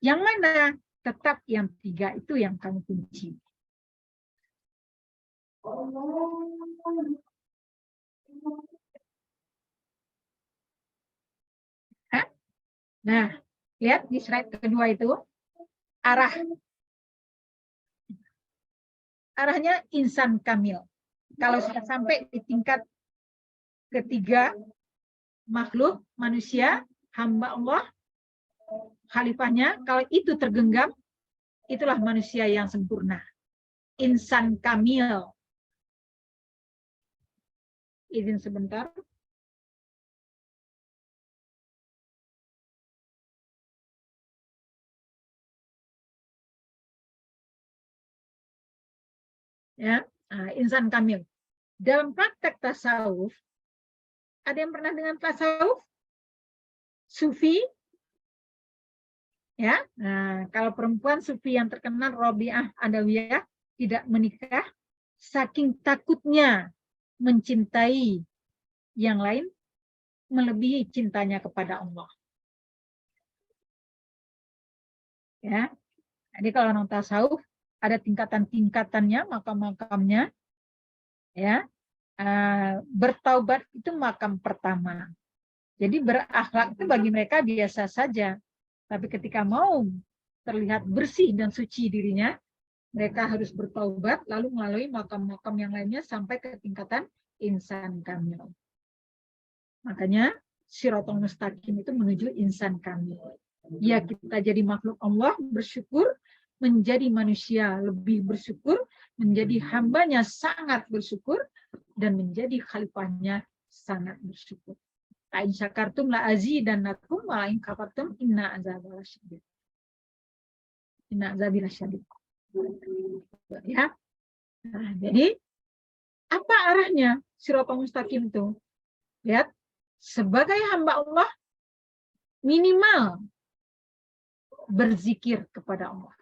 Yang mana? Tetap yang 3 itu yang kamu kunci. Nah, lihat di slide kedua itu, arahnya insan kamil. Kalau sudah sampai di tingkat ketiga, makhluk, manusia, hamba Allah, khalifahnya, kalau itu tergenggam, itulah manusia yang sempurna. Insan kamil. Izin sebentar. Ya, insan kamil. Dalam praktek tasawuf, ada yang pernah dengan tasawuf? Sufi? Ya, nah, kalau perempuan sufi yang terkenal Robiah Adawiyah tidak menikah, saking takutnya mencintai yang lain melebihi cintanya kepada Allah. Ya, jadi kalau orang tasawuf ada tingkatan-tingkatannya, makam-makamnya, ya. Bertaubat itu makam pertama. Jadi berakhlak itu bagi mereka biasa saja. Tapi ketika mau terlihat bersih dan suci dirinya, mereka harus bertaubat lalu melalui makam-makam yang lainnya sampai ke tingkatan insan kamil. Makanya Shiratal Mustaqim itu menuju insan kamil. Ya, kita jadi makhluk Allah, bersyukur, menjadi manusia lebih bersyukur, menjadi hambanya sangat bersyukur, dan menjadi khalifahnya sangat bersyukur. Ta'in syakartum la azidannakum wa in kafartum inna azabi lasyadid. Inna azabi lasyadid. Ya. Nah, jadi apa arahnya Shiratal Mustaqim itu? Lihat, sebagai hamba Allah minimal berzikir kepada Allah.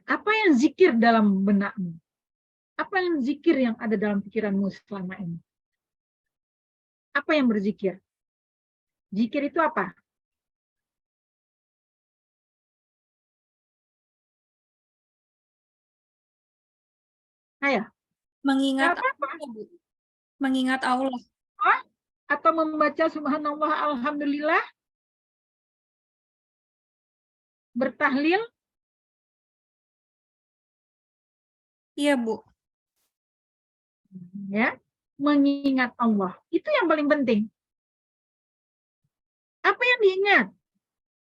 Apa yang zikir dalam benakmu? Apa yang zikir yang ada dalam pikiranmu selama ini? Apa yang berzikir? Zikir itu apa? Ayo. Mengingat Apa? Allah, Bu. Mengingat Allah. Atau membaca subhanallah alhamdulillah? Bertahlil? Iya, Bu. Ya, mengingat Allah. Itu yang paling penting. Apa yang diingat?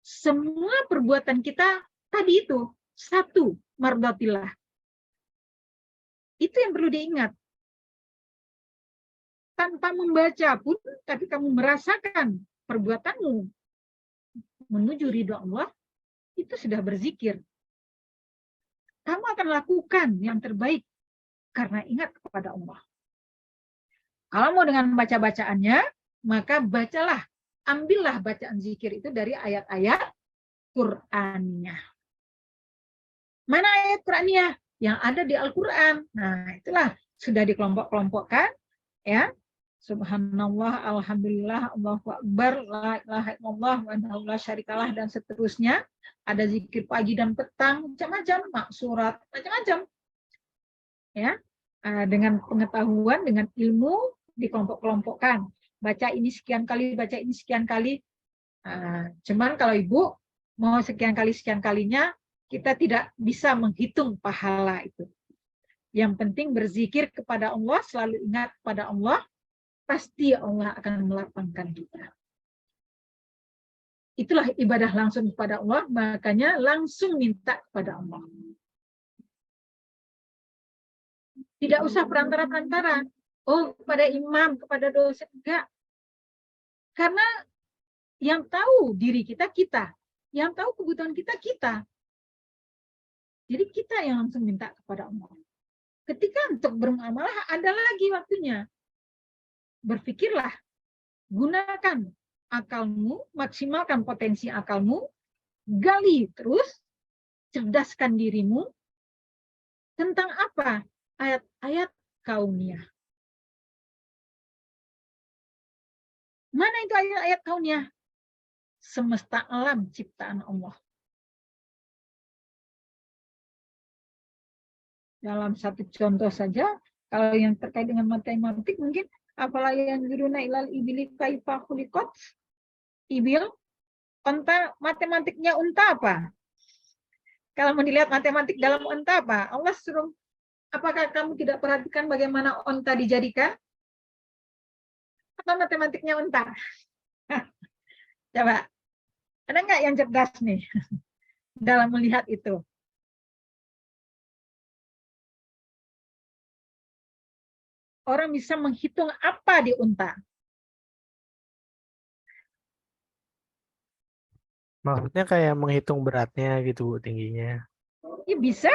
Semua perbuatan kita tadi itu. 1, mardatillah. Itu yang perlu diingat. Tanpa membaca pun, tapi kamu merasakan perbuatanmu menuju ridho Allah, itu sudah berzikir. Kamu akan lakukan yang terbaik karena ingat kepada Allah. Kalau mau dengan baca-bacaannya, maka bacalah, ambillah bacaan zikir itu dari ayat-ayat Qur'annya. Mana ayat Qur'annya? Yang ada di Al-Quran. Nah, itulah sudah dikelompok-kelompokkan, ya. Subhanallah, alhamdulillah, Allahu akbar, la ilaha illallah, wa la syarikalah, dan seterusnya. Ada zikir pagi dan petang, macam-macam, maksurat, macam-macam. Ya, dengan pengetahuan, dengan ilmu dikelompok-kelompokkan. baca ini sekian kali, baca ini sekian kali. Cuman kalau Ibu mau sekian kalinya, kita tidak bisa menghitung pahala itu. Yang penting berzikir kepada Allah, selalu ingat kepada Allah, pasti Allah akan melapangkan kita. Itulah ibadah langsung kepada Allah, makanya langsung minta kepada Allah. Tidak usah perantara-perantara. Oh, kepada imam, kepada dosen, enggak. Karena yang tahu diri kita, kita. Yang tahu kebutuhan kita, kita. Jadi kita yang langsung minta kepada Allah. Ketika untuk bermuamalah, ada lagi waktunya. Berpikirlah, gunakan akalmu, maksimalkan potensi akalmu, gali terus, cerdaskan dirimu, tentang apa? Ayat-ayat kauniyah. Mana itu ayat-ayat kauniyah? Semesta alam ciptaan Allah. Dalam satu contoh saja, kalau yang terkait dengan matematik mungkin apala yang yuruna ilal ibili kaifa khuliqat. Ibil, onta, matematiknya unta apa? Kalau mau dilihat matematik dalam unta apa? Allah suruh, apakah kamu tidak perhatikan bagaimana unta dijadikan? Apa matematiknya unta? Coba, ada nggak yang cerdas nih dalam melihat itu? Orang bisa menghitung apa di unta? Maksudnya kayak menghitung beratnya gitu, Bu, tingginya, Ya bisa,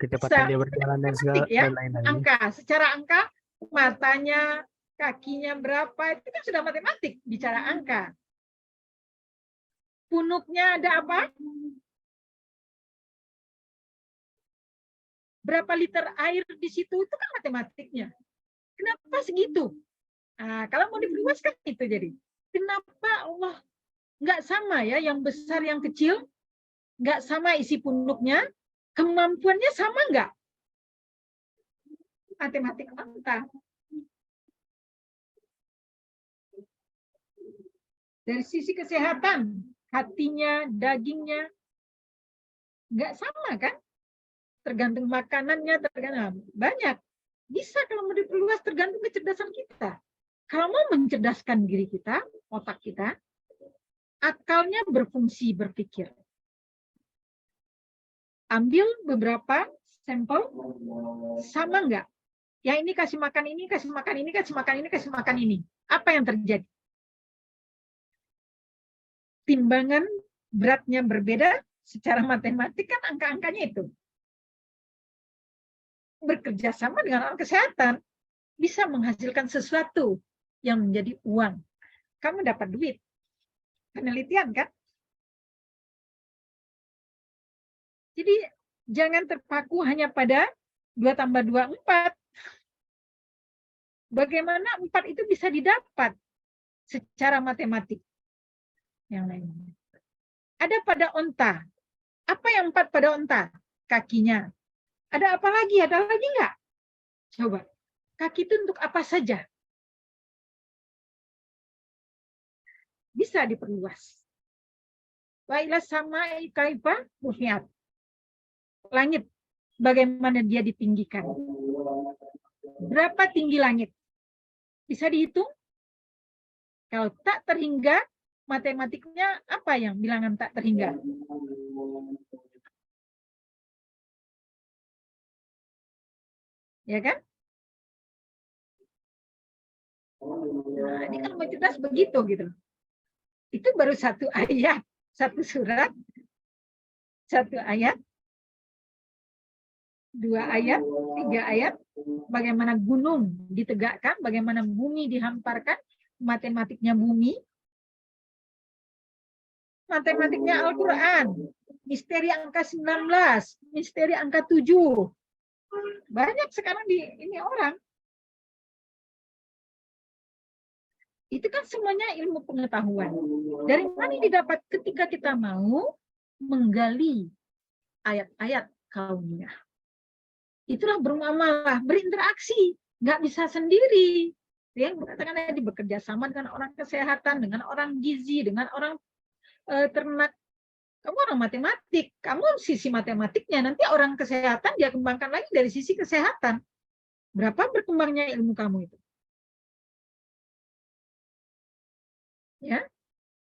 kecepatan bisa. dia berjalan dan segala Ya, dan lain-lain. angka, secara angka, matanya, kakinya berapa, itu kan sudah matematik, bicara angka. Punuknya ada apa? Berapa liter air di situ, itu kan matematiknya. Kenapa segitu? Kalau mau diperluaskan itu jadi. Kenapa Allah nggak sama ya, yang besar, yang kecil? Nggak sama isi punuknya? Kemampuannya sama nggak? Matematik angka. Dari sisi kesehatan, hatinya, dagingnya, nggak sama kan? Tergantung makanannya, tergantung banyak. Bisa kalau mau diperluas tergantung kecerdasan kita. Kalau mau mencerdaskan diri kita, otak kita, akalnya berfungsi berpikir. Ambil beberapa sampel, sama nggak? Yang ini kasih makan ini, kasih makan ini, kasih makan ini, kasih makan ini. Apa yang terjadi? Timbangan beratnya berbeda, secara matematik kan angka-angkanya itu. Bekerja sama dengan orang kesehatan, bisa menghasilkan sesuatu yang menjadi uang. Kamu dapat duit. Penelitian kan? Jadi jangan terpaku hanya pada 2 tambah 2, 4. Bagaimana 4 itu bisa didapat secara matematik? Yang lain. Ada pada onta. Apa yang 4 pada onta? Kakinya. Ada apa lagi? Ada lagi nggak? Coba. Kaki itu untuk apa saja? Bisa diperluas. Wa ila samai kaifa rufiat. Langit, bagaimana dia ditinggikan? Berapa tinggi langit? Bisa dihitung? Kalau tak terhingga, matematiknya apa yang bilangan tak terhingga? Ya kan? Nah, ini kan mau cerdas begitu gitu. Itu baru satu ayat, satu surat, satu ayat, 2 ayat, 3 ayat. Bagaimana gunung ditegakkan, bagaimana bumi dihamparkan, matematiknya bumi, matematiknya Al-Quran, misteri angka 19, misteri angka 7. Banyak sekarang di ini orang. Itu kan semuanya ilmu pengetahuan. Dari mana didapat ketika kita mau menggali ayat-ayat kauniyah. Itulah bermuamalah, berinteraksi. Nggak bisa sendiri. Yang mengatakan tadi bekerja sama dengan orang kesehatan, dengan orang gizi, dengan orang ternak. Kamu orang matematik, kamu sisi matematiknya, nanti orang kesehatan dia kembangkan lagi dari sisi kesehatan. Berapa berkembangnya ilmu kamu itu? Ya.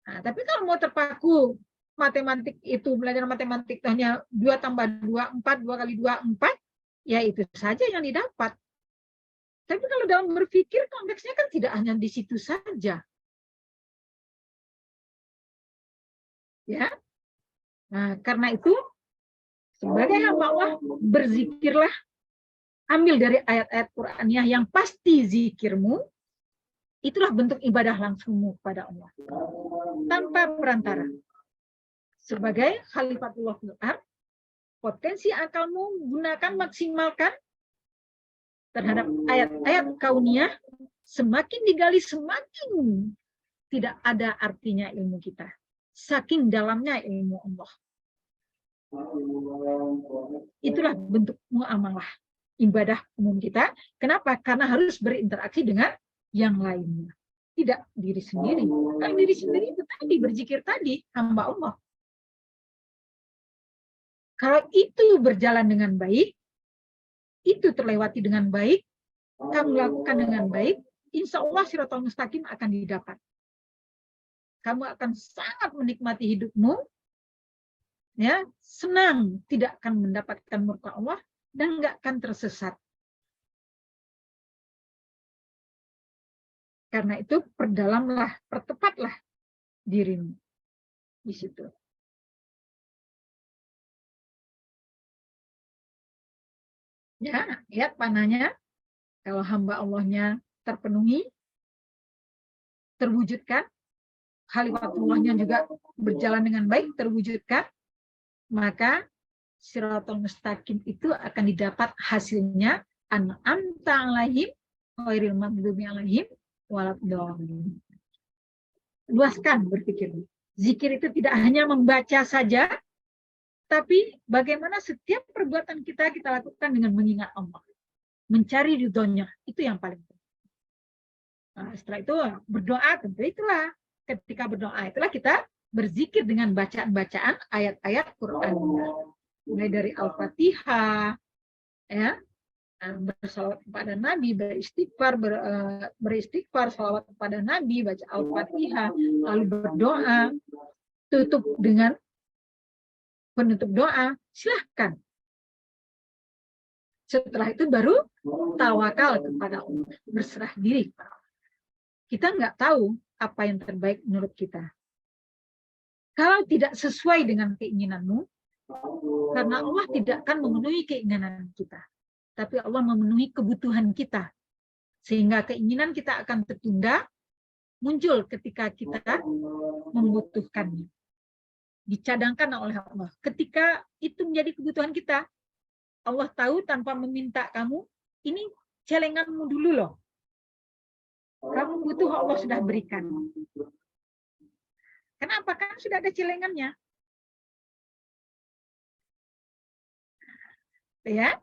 Nah, tapi kalau mau terpaku matematik itu, belajar matematik hanya 2 tambah 2, 4, 2 kali 2, 4, ya itu saja yang didapat. Tapi kalau dalam berpikir konteksnya kan tidak hanya di situ saja. Ya. Nah, karena itu sebagai hamba Allah berzikirlah, ambil dari ayat-ayat Qur'aniyah yang pasti zikirmu, itulah bentuk ibadah langsungmu kepada Allah. Tanpa perantara. Sebagai Khalifatullah fil ardh, potensi akalmu gunakan, maksimalkan terhadap ayat-ayat kauniyah, semakin digali semakin tidak ada artinya ilmu kita. Saking dalamnya ilmu Allah. Itulah bentuk muamalah ibadah umum kita. Kenapa? Karena harus berinteraksi dengan yang lainnya. Tidak diri sendiri. Kalau diri sendiri itu tadi, berzikir tadi, hamba Allah. Kalau itu berjalan dengan baik, itu terlewati dengan baik, kamu lakukan dengan baik, insya Allah Shiratal Mustaqim akan didapat. Kamu akan sangat menikmati hidupmu, ya, senang, tidak akan mendapatkan murka Allah, dan nggak akan tersesat. Karena itu perdalamlah, pertepatlah dirimu di situ. Ya, lihat panahnya. Kalau hamba Allahnya terpenuhi, terwujudkan, Khalifatullahnya juga berjalan dengan baik, terwujudkan, maka Shiratal Mustaqim itu akan didapat hasilnya an'amta alaihim ghairil maghdubi alaihim waladdallin. Luaskan berpikir. Zikir itu tidak hanya membaca saja, tapi bagaimana setiap perbuatan kita lakukan dengan mengingat Allah. Mencari ridhonya, itu yang paling penting. Nah, setelah itu berdoa, tentu itulah. Ketika berdoa, itulah kita berzikir dengan bacaan-bacaan ayat-ayat Quran. Mulai dari Al-Fatihah, ya, bersalawat kepada Nabi, beristighfar, salawat kepada Nabi, baca Al-Fatihah, lalu berdoa, tutup dengan penutup doa, silahkan. Setelah itu baru tawakal kepada Allah, berserah diri. Kita nggak tahu apa yang terbaik menurut kita. Kalau tidak sesuai dengan keinginanmu, karena Allah tidak akan memenuhi keinginan kita, tapi Allah memenuhi kebutuhan kita. Sehingga keinginan kita akan tertunda, muncul ketika kita membutuhkannya. Dicadangkan oleh Allah. Ketika itu menjadi kebutuhan kita, Allah tahu tanpa meminta kamu, ini celenganmu dulu loh. Kamu butuh, Allah sudah berikan. Kenapa? Kan sudah ada celengannya. Ya?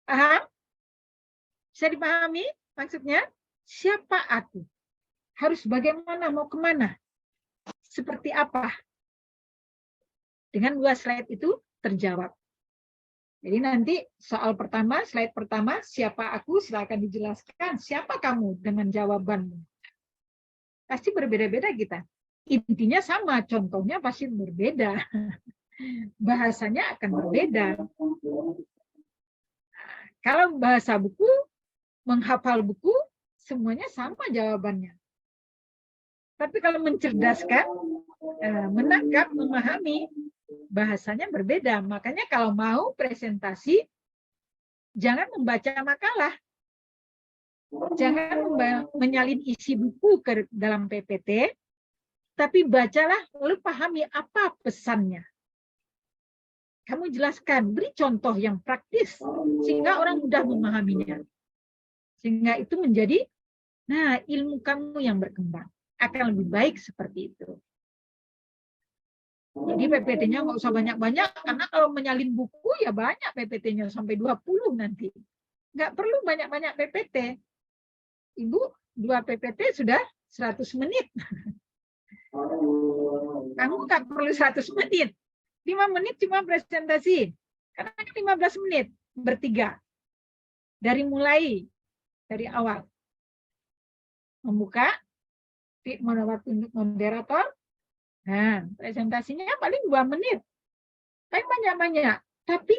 Paham? Bisa dipahami maksudnya? Siapa aku? Harus bagaimana? Mau kemana? Seperti apa? Dengan 2 slide itu terjawab. Jadi nanti soal pertama, slide pertama, siapa aku? Silakan dijelaskan. Siapa kamu dengan jawabanmu? Pasti berbeda-beda kita. Intinya sama, contohnya pasti berbeda. Bahasanya akan berbeda. Kalau bahasa buku, menghafal buku, semuanya sama jawabannya. Tapi kalau mencerdaskan, menangkap, memahami, bahasanya berbeda. Makanya kalau mau presentasi, jangan membaca makalah. Jangan menyalin isi buku ke dalam PPT, tapi bacalah lalu pahami apa pesannya. Kamu jelaskan, beri contoh yang praktis, sehingga orang mudah memahaminya. Sehingga itu menjadi, nah, ilmu kamu yang berkembang. Akan lebih baik seperti itu. Jadi PPT-nya nggak usah banyak-banyak, karena kalau menyalin buku ya banyak PPT-nya, sampai 20 nanti. Nggak perlu banyak-banyak PPT. Ibu 2 PPT sudah 100 menit. Kamu nggak perlu 100 menit. 5 menit cuma presentasi. Karena 15 menit bertiga. Dari awal. Membuka, untuk moderator. Nah, presentasinya paling 2 menit. Paling banyak-banyak. Tapi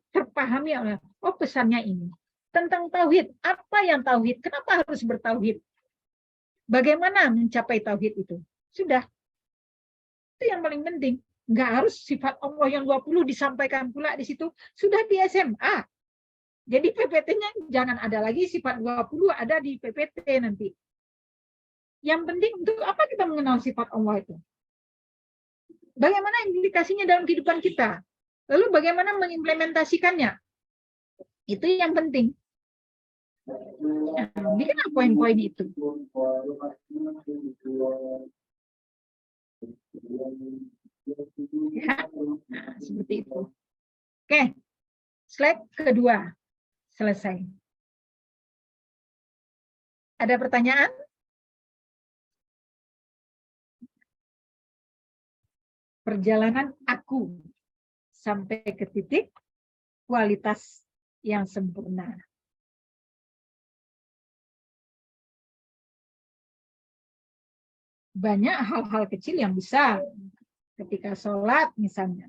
terpahami oleh, oh pesannya ini. Tentang tauhid. Apa yang tauhid? Kenapa harus bertauhid? Bagaimana mencapai tauhid itu? Sudah. Itu yang paling penting. Nggak harus sifat Allah yang 20 disampaikan pula di situ. Sudah di SMA. Jadi PPT-nya jangan ada lagi sifat 20 ada di PPT nanti. Yang penting untuk apa kita mengenal sifat Allah itu? Bagaimana implikasinya dalam kehidupan kita? Lalu bagaimana mengimplementasikannya? Itu yang penting. Nah, bikin poin-poin itu. Ya, nah, seperti itu. Oke, slide kedua selesai. Ada pertanyaan? Perjalanan aku sampai ke titik kualitas yang sempurna. Banyak hal-hal kecil yang besar ketika sholat misalnya.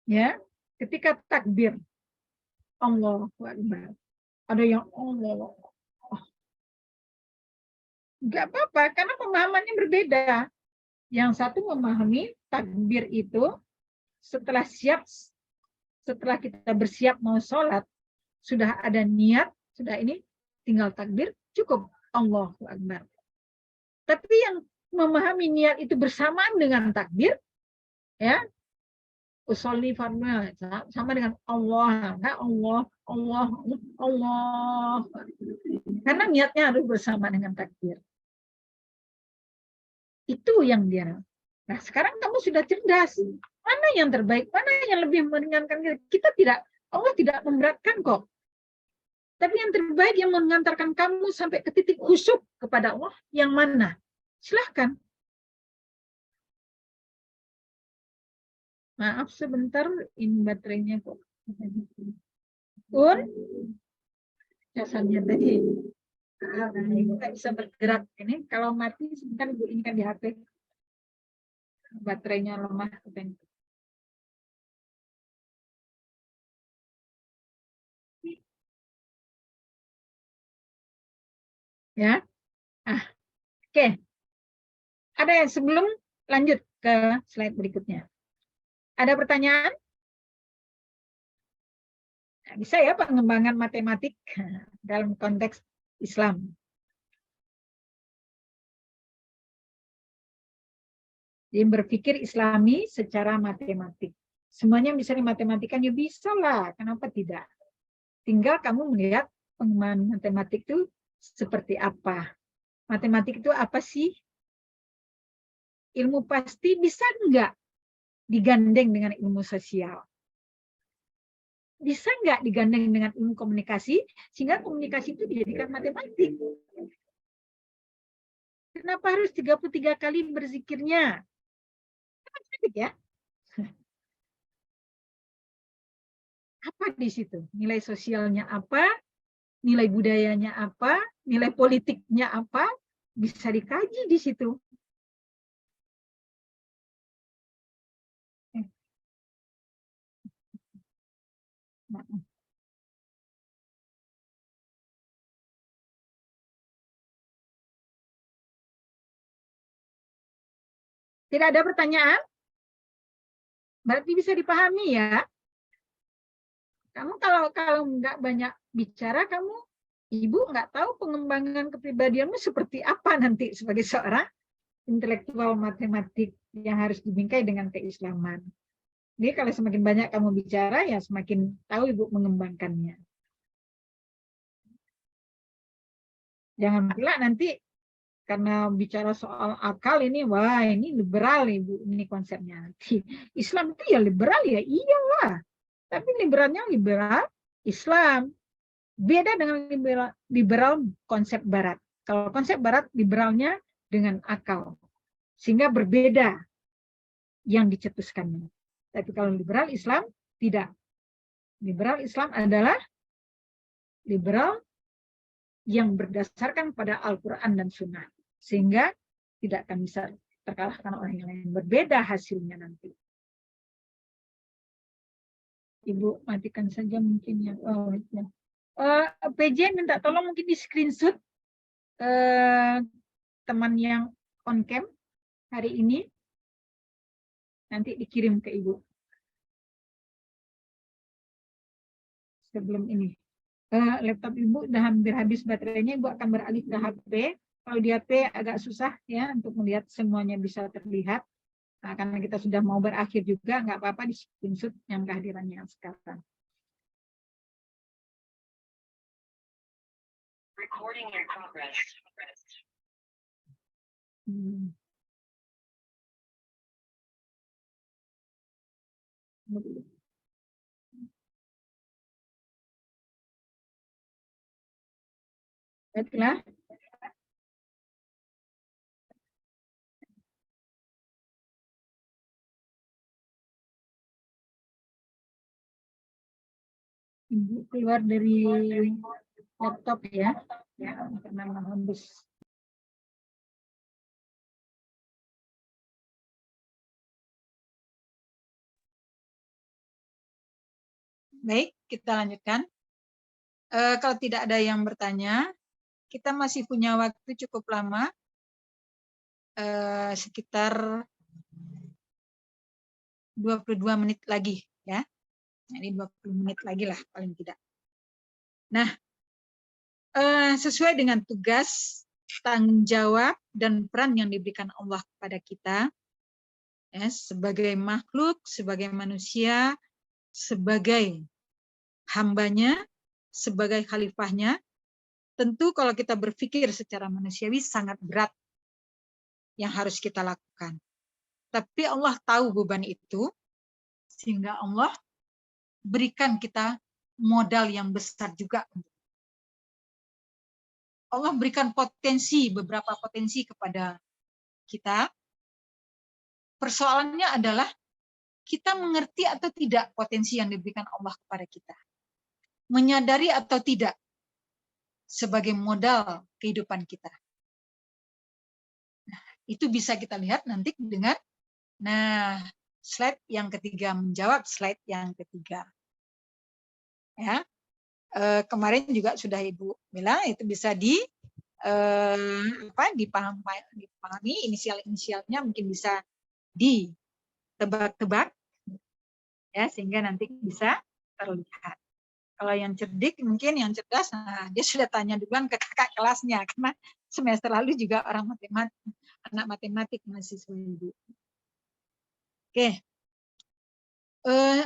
Ya, ketika takbir Allahu Akbar. Ada yang Allah. Enggak apa-apa karena pemahamannya berbeda. Yang satu memahami takbir itu setelah kita bersiap mau sholat, sudah ada niat, sudah ini tinggal takbir, cukup Allahu Akbar. Tapi yang memahami niat itu bersamaan dengan takbir, ya, usolli farma sama dengan Allah, Allah. Karena niatnya harus bersama dengan takbir. Itu yang dia. Nah, sekarang kamu sudah cerdas. Mana yang terbaik? Mana yang lebih meringankan kita? Allah tidak memberatkan kok. Tapi yang terbaik yang mengantarkan kamu sampai ke titik khusyuk kepada Allah, yang mana? Silahkan. Maaf sebentar, ini baterainya kok. Jasanya tadi. Ibu nggak bisa bergerak ini. Kalau mati sebentar Ibu ini kan di HP. Baterainya lemah. Ya. Oke. Ada yang sebelum lanjut ke slide berikutnya. Ada pertanyaan? Nah, bisa ya pengembangan matematik dalam konteks Islam. Jadi berpikir Islami secara matematik. Semuanya bisa dimatematikan, ya bisa lah. Kenapa tidak? Tinggal kamu melihat pengembangan matematik itu seperti apa. Matematik itu apa sih? Ilmu pasti bisa enggak digandeng dengan ilmu sosial? Bisa enggak digandeng dengan ilmu komunikasi, sehingga komunikasi itu dijadikan matematik? Kenapa harus 33 kali berzikirnya? Matematik ya. Apa di situ? Nilai sosialnya apa? Nilai budayanya apa? Nilai politiknya apa? Bisa dikaji di situ. Tidak ada pertanyaan? Berarti bisa dipahami ya. Kamu kalau nggak banyak bicara, Ibu nggak tahu pengembangan kepribadianmu seperti apa nanti sebagai seorang intelektual matematik yang harus dibingkai dengan keislaman. Jadi kalau semakin banyak kamu bicara, ya semakin tahu Ibu mengembangkannya. Jangan pula nanti karena bicara soal akal ini, wah ini liberal Ibu, ini konsepnya. Islam itu ya liberal ya, iyalah. Tapi liberalnya liberal Islam. Beda dengan liberal konsep Barat. Kalau konsep Barat, liberalnya dengan akal. Sehingga berbeda yang dicetuskannya. Tapi kalau liberal Islam, tidak. Liberal Islam adalah liberal yang berdasarkan pada Al-Quran dan Sunnah. Sehingga tidak akan bisa terkalahkan oleh yang lain. Berbeda hasilnya nanti. Ibu matikan saja mungkin ya. Oh, ya. PJ minta tolong mungkin di screenshot teman yang on cam hari ini. Nanti dikirim ke Ibu. Sebelum ini. Laptop Ibu udah hampir habis baterainya, Ibu akan beralih ke HP. Kalau di HP agak susah ya untuk melihat semuanya bisa terlihat. Nah, karena kita sudah mau berakhir juga, nggak apa-apa di screenshot yang kehadirannya sekarang. Recording in progress. Baiklah. Ibu keluar dari laptop ya, karena habis. Baik, kita lanjutkan. Kalau tidak ada yang bertanya, kita masih punya waktu cukup lama, sekitar 22 menit lagi ya. Jadi 20 menit lagi lah paling tidak. Nah, sesuai dengan tugas, tanggung jawab, dan peran yang diberikan Allah kepada kita, ya, sebagai makhluk, sebagai manusia, sebagai hambanya, sebagai khalifahnya, tentu kalau kita berpikir secara manusiawi sangat berat yang harus kita lakukan. Tapi Allah tahu beban itu, sehingga Allah berikan kita modal yang besar juga. Allah berikan beberapa potensi kepada kita. Persoalannya adalah kita mengerti atau tidak potensi yang diberikan Allah kepada kita. Menyadari atau tidak sebagai modal kehidupan kita. Nah, itu bisa kita lihat nanti dengan slide yang ketiga, menjawab slide yang ketiga. Ya. Kemarin juga sudah Ibu bilang itu bisa dipahami, inisial-inisialnya mungkin bisa ditebak-tebak ya, sehingga nanti bisa terlihat. Kalau yang cerdik mungkin yang cerdas, dia sudah tanya duluan ke kakak kelasnya karena semester lalu juga orang matematik, anak matematik mahasiswa Ibu. Oke.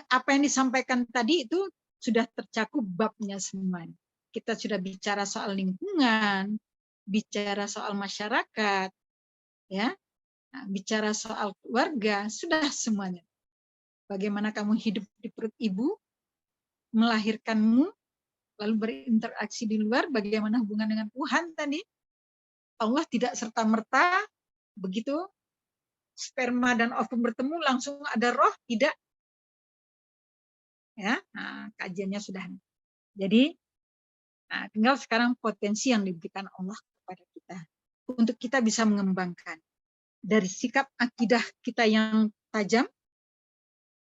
Apa yang disampaikan tadi itu sudah tercakup babnya semua. Kita sudah bicara soal lingkungan, bicara soal masyarakat, ya, bicara soal keluarga, sudah semuanya. Bagaimana kamu hidup di perut ibu, melahirkanmu, lalu berinteraksi di luar, bagaimana hubungan dengan Tuhan tadi. Allah tidak serta-merta begitu sperma dan ovum bertemu langsung ada roh, tidak. Ya, kajiannya sudah. Jadi, tinggal sekarang potensi yang diberikan Allah kepada kita untuk kita bisa mengembangkan. Dari sikap akidah kita yang tajam,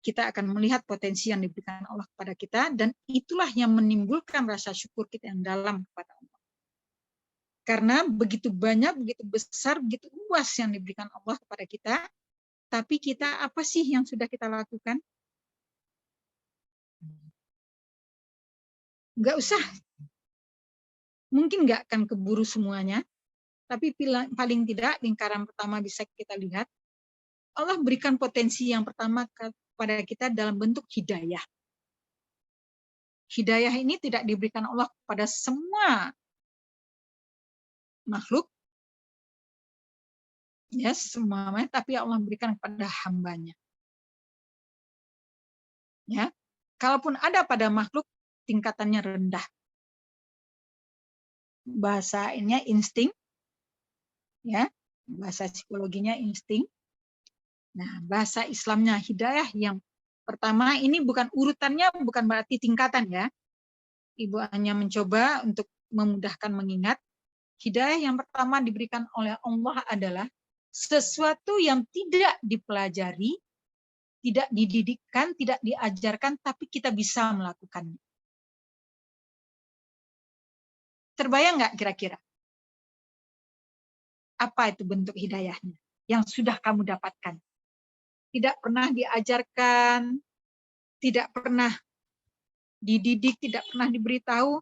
kita akan melihat potensi yang diberikan Allah kepada kita, dan itulah yang menimbulkan rasa syukur kita yang dalam kepada Allah. Karena begitu banyak, begitu besar, begitu luas yang diberikan Allah kepada kita, tapi kita apa sih yang sudah kita lakukan? Nggak usah. Mungkin nggak akan keburu semuanya, tapi paling tidak lingkaran pertama bisa kita lihat. Allah berikan potensi yang pertama kepada kita dalam bentuk hidayah. Hidayah ini tidak diberikan Allah kepada semua makhluk, ya semuanya, tapi Allah berikan kepada hambanya. Ya, kalaupun ada pada makhluk, tingkatannya rendah. bahasanya insting, ya, bahasa psikologinya insting. Nah, bahasa Islamnya hidayah yang pertama ini bukan urutannya, bukan berarti tingkatan ya. Ibu hanya mencoba untuk memudahkan mengingat. Hidayah yang pertama diberikan oleh Allah adalah sesuatu yang tidak dipelajari, tidak dididikkan, tidak diajarkan, tapi kita bisa melakukannya. Terbayang nggak kira-kira? Apa itu bentuk hidayahnya yang sudah kamu dapatkan? Tidak pernah diajarkan, tidak pernah dididik, tidak pernah diberitahu,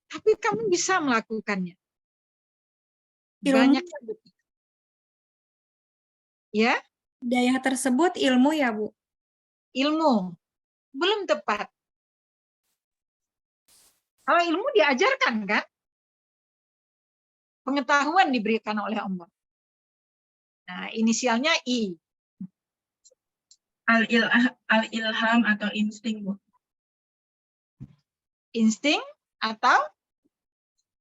tapi kamu bisa melakukannya. Ilmu. Banyak ya, Hidayah tersebut ilmu ya, Bu? ilmu. Belum tepat. Kalau ilmu diajarkan kan? Pengetahuan diberikan oleh Allah. Nah, inisialnya I. Al-ilham atau insting, Bu. Insting atau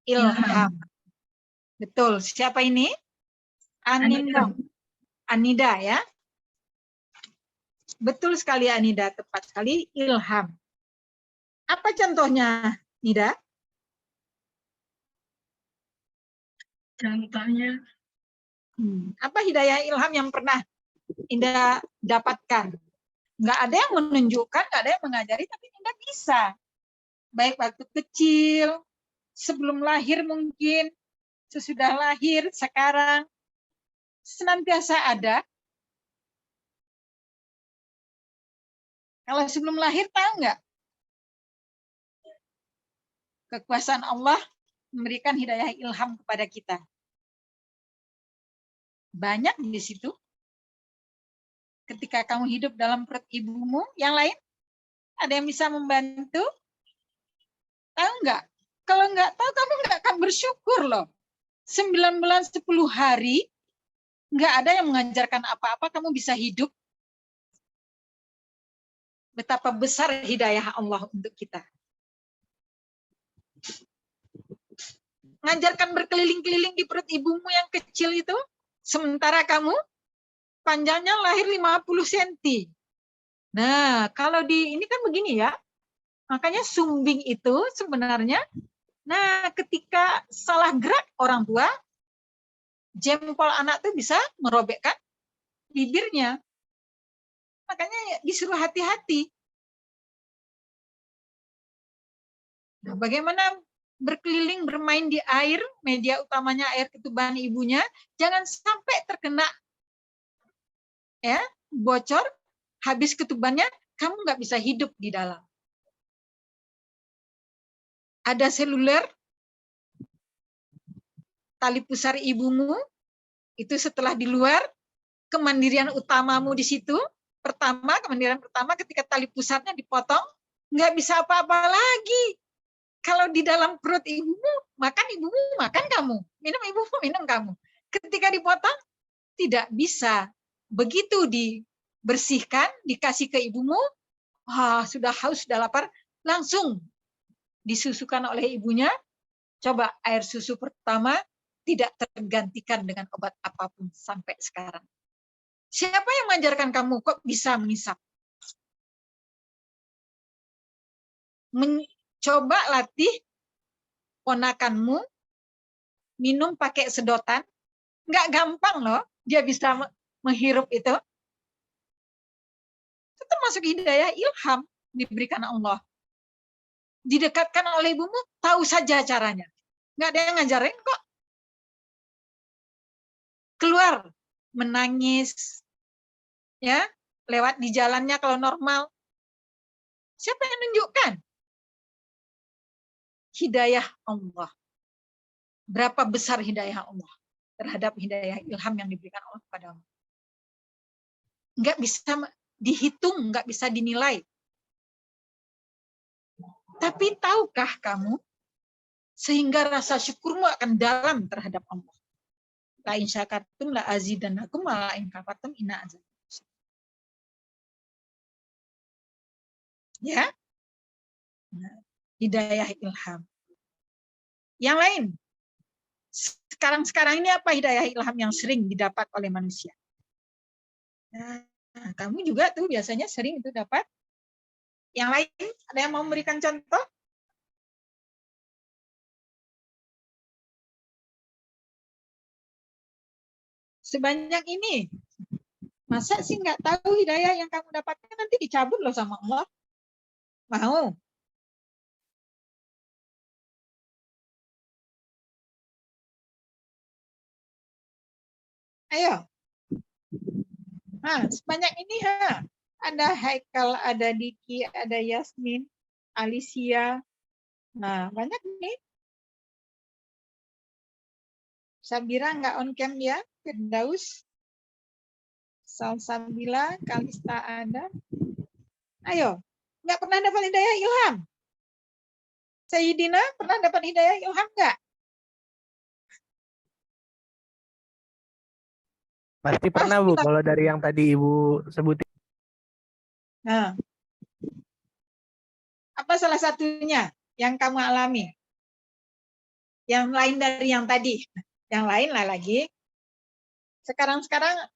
ilham. Betul. Siapa ini? Anida. Anida ya. Betul sekali Anida, tepat sekali ilham. Apa contohnya, Nida? Contohnya, Apa hidayah ilham yang pernah Indah dapatkan? Nggak ada yang menunjukkan, nggak ada yang mengajari, tapi Indah bisa. Baik waktu kecil, sebelum lahir mungkin, sesudah lahir, sekarang, senantiasa ada. Kalau sebelum lahir, tahu nggak? Kekuasaan Allah memberikan hidayah ilham kepada kita. Banyak di situ. Ketika kamu hidup dalam perut ibumu, yang lain? Ada yang bisa membantu? Tahu nggak? Kalau nggak tahu, kamu nggak akan bersyukur loh. 9 bulan 10 hari, nggak ada yang mengajarkan apa-apa, kamu bisa hidup. Betapa besar hidayah Allah untuk kita. Ngajarkan berkeliling-keliling di perut ibumu yang kecil itu, sementara kamu panjangnya lahir 50 cm. Nah, kalau di ini kan begini ya. Makanya sumbing itu sebenarnya, nah ketika salah gerak orang tua, jempol anak tuh bisa merobekkan bibirnya. Makanya disuruh hati-hati. Nah, bagaimana berkeliling bermain di air, media utamanya air ketuban ibunya, jangan sampai terkena ya bocor, habis ketubannya kamu nggak bisa hidup di dalam. Ada seluler, tali pusar ibumu, itu setelah di luar, kemandirian utamamu di situ, kemandirian pertama ketika tali pusarnya dipotong, nggak bisa apa-apa lagi. Kalau di dalam perut ibumu makan kamu, minum ibumu, minum kamu. Ketika dipotong, tidak bisa. Begitu dibersihkan, dikasih ke ibumu, sudah haus, sudah lapar, langsung disusukan oleh ibunya. Coba air susu pertama tidak tergantikan dengan obat apapun sampai sekarang. Siapa yang mengajarkan kamu kok bisa mengisap? Coba latih ponakanmu minum pakai sedotan. Nggak gampang loh, dia bisa menghirup itu. Itu termasuk hidayah ilham diberikan Allah. Didekatkan oleh ibumu, tahu saja caranya. Nggak ada yang ngajarin kok. Keluar, menangis, ya, lewat di jalannya kalau normal. Siapa yang nunjukkan? Hidayah Allah. Berapa besar hidayah Allah terhadap hidayah ilham yang diberikan Allah kepadamu. Nggak bisa dihitung, nggak bisa dinilai. Tapi tahukah kamu, sehingga rasa syukurmu akan dalam terhadap Allah. La in syakartum la azidannakum wa la in kafartum inna azab. Ya. Nah, hidayah ilham. Yang lain, sekarang ini apa hidayah ilham yang sering didapat oleh manusia? Nah, kamu juga tuh biasanya sering itu dapat. Yang lain, ada yang mau memberikan contoh? Sebanyak ini. Masa sih nggak tahu hidayah yang kamu dapatkan nanti dicabut loh sama Allah? Mau? Ayo. Nah, sebanyak ini ha. Ada Haikal, ada Diki, ada Yasmin, Alicia. Nah, banyak nih. Sabira nggak on cam ya, Firdaus. Salsabila, Kalista ada. Ayo, nggak pernah dapat hidayah ilham? Sayyidina pernah dapat hidayah ilham nggak? Pasti pernah Bu, Pasti. kalau dari yang tadi Ibu sebutin. Nah, apa salah satunya yang kamu alami? Yang lain dari yang tadi? Yang lain lah lagi. Sekarang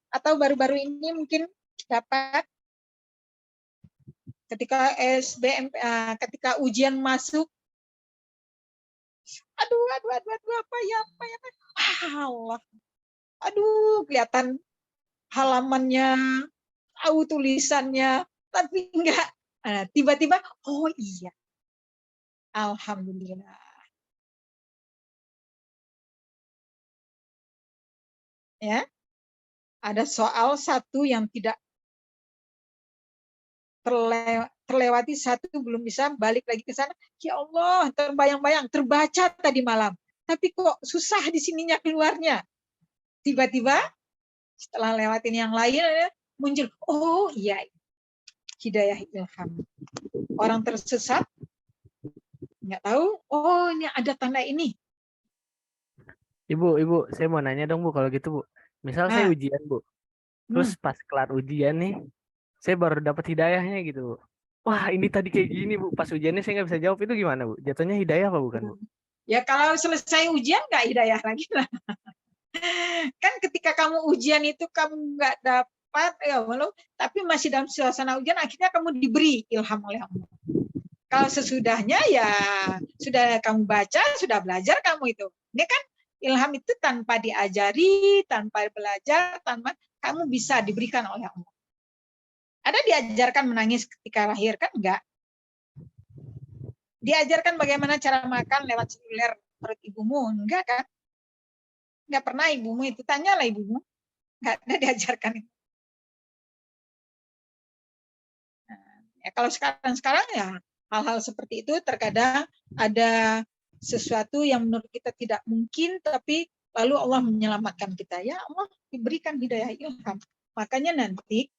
atau baru-baru ini mungkin dapat ketika SBM, ketika ujian masuk. Aduh, apa ya? Allah. Aduh, kelihatan halamannya, tahu tulisannya, tapi enggak. Tiba-tiba, oh iya. Alhamdulillah. Ya. Ada soal satu yang tidak terlewati, satu belum bisa balik lagi ke sana. Ya Allah, terbayang-bayang, terbaca tadi malam. Tapi kok susah di sininya keluarnya. Tiba-tiba setelah lewatin yang lain muncul, oh iya, hidayah ilham. Orang tersesat nggak tahu, oh ini ada tanda ini. Ibu, saya mau nanya dong Bu, kalau gitu Bu. Misal saya ujian Bu, terus pas kelar ujian nih, saya baru dapat hidayahnya gitu Bu. Wah ini tadi kayak gini Bu, pas ujiannya saya nggak bisa jawab, itu gimana Bu? Jatuhnya hidayah apa bukan Bu? Ya kalau selesai ujian nggak hidayah lagi lah. Kan ketika kamu ujian itu kamu nggak dapat, ya walau, tapi masih dalam suasana ujian, akhirnya kamu diberi ilham oleh Allah. Kalau sesudahnya ya sudah kamu baca, sudah belajar kamu itu. Ini kan ilham itu tanpa diajari, tanpa belajar, tanpa kamu bisa diberikan oleh Allah. Ada diajarkan menangis ketika lahir kan? Enggak. Diajarkan bagaimana cara makan lewat seluler perut ibumu? Enggak kan? Enggak pernah ibumu itu, tanyalah ibumu. Enggak ada diajarkan itu. Nah, ya kalau sekarang ya hal-hal seperti itu terkadang ada sesuatu yang menurut kita tidak mungkin, tapi lalu Allah menyelamatkan kita. Ya Allah diberikan hidayah ilham. Makanya nanti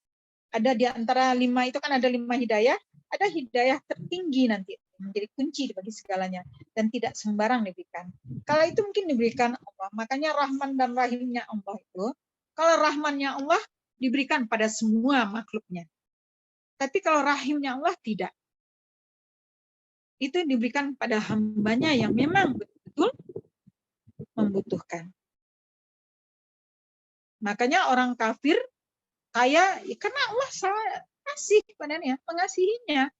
ada di antara 5 itu kan ada 5 hidayah, ada hidayah tertinggi nanti menjadi kunci bagi segalanya dan tidak sembarang diberikan. Kalau itu mungkin diberikan Allah. Makanya Rahman dan Rahimnya Allah itu, kalau Rahmannya Allah diberikan pada semua makhluknya. Tapi kalau Rahimnya Allah tidak. Itu diberikan pada hambanya yang memang betul-betul membutuhkan. Makanya orang kafir kaya karena Allah kasih kepadanya, mengasihinya.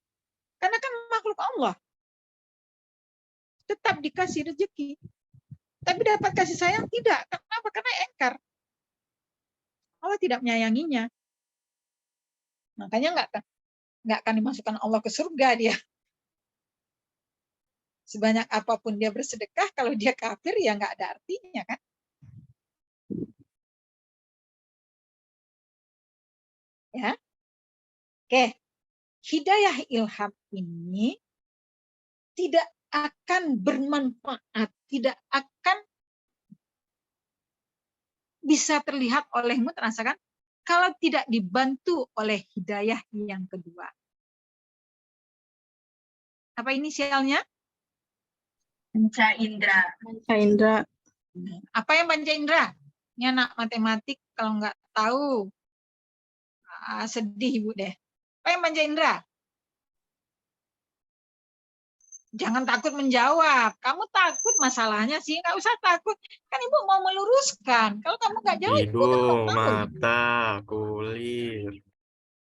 Karena kan makhluk Allah. Tetap dikasih rezeki. Tapi dapat kasih sayang tidak. Kenapa? Karena engkar. Allah tidak menyayanginya. Makanya nggak akan dimasukkan Allah ke surga dia. Sebanyak apapun dia bersedekah, kalau dia kafir ya nggak ada artinya kan. Ya, oke. Hidayah ilham ini tidak akan bermanfaat, tidak akan bisa terlihat olehmu, terasakan kalau tidak dibantu oleh hidayah yang kedua. Apa inisialnya? Panca indra. Panca indra. Apa yang panca indra? Ini anak matematik kalau nggak tahu sedih Ibu deh. Apa yang panca indra? Jangan takut menjawab. Kamu takut masalahnya sih, nggak usah takut. Kan ibu mau meluruskan. Kalau kamu nggak jawab, ibu kan nggak Hidung, tahu. mata, kulit.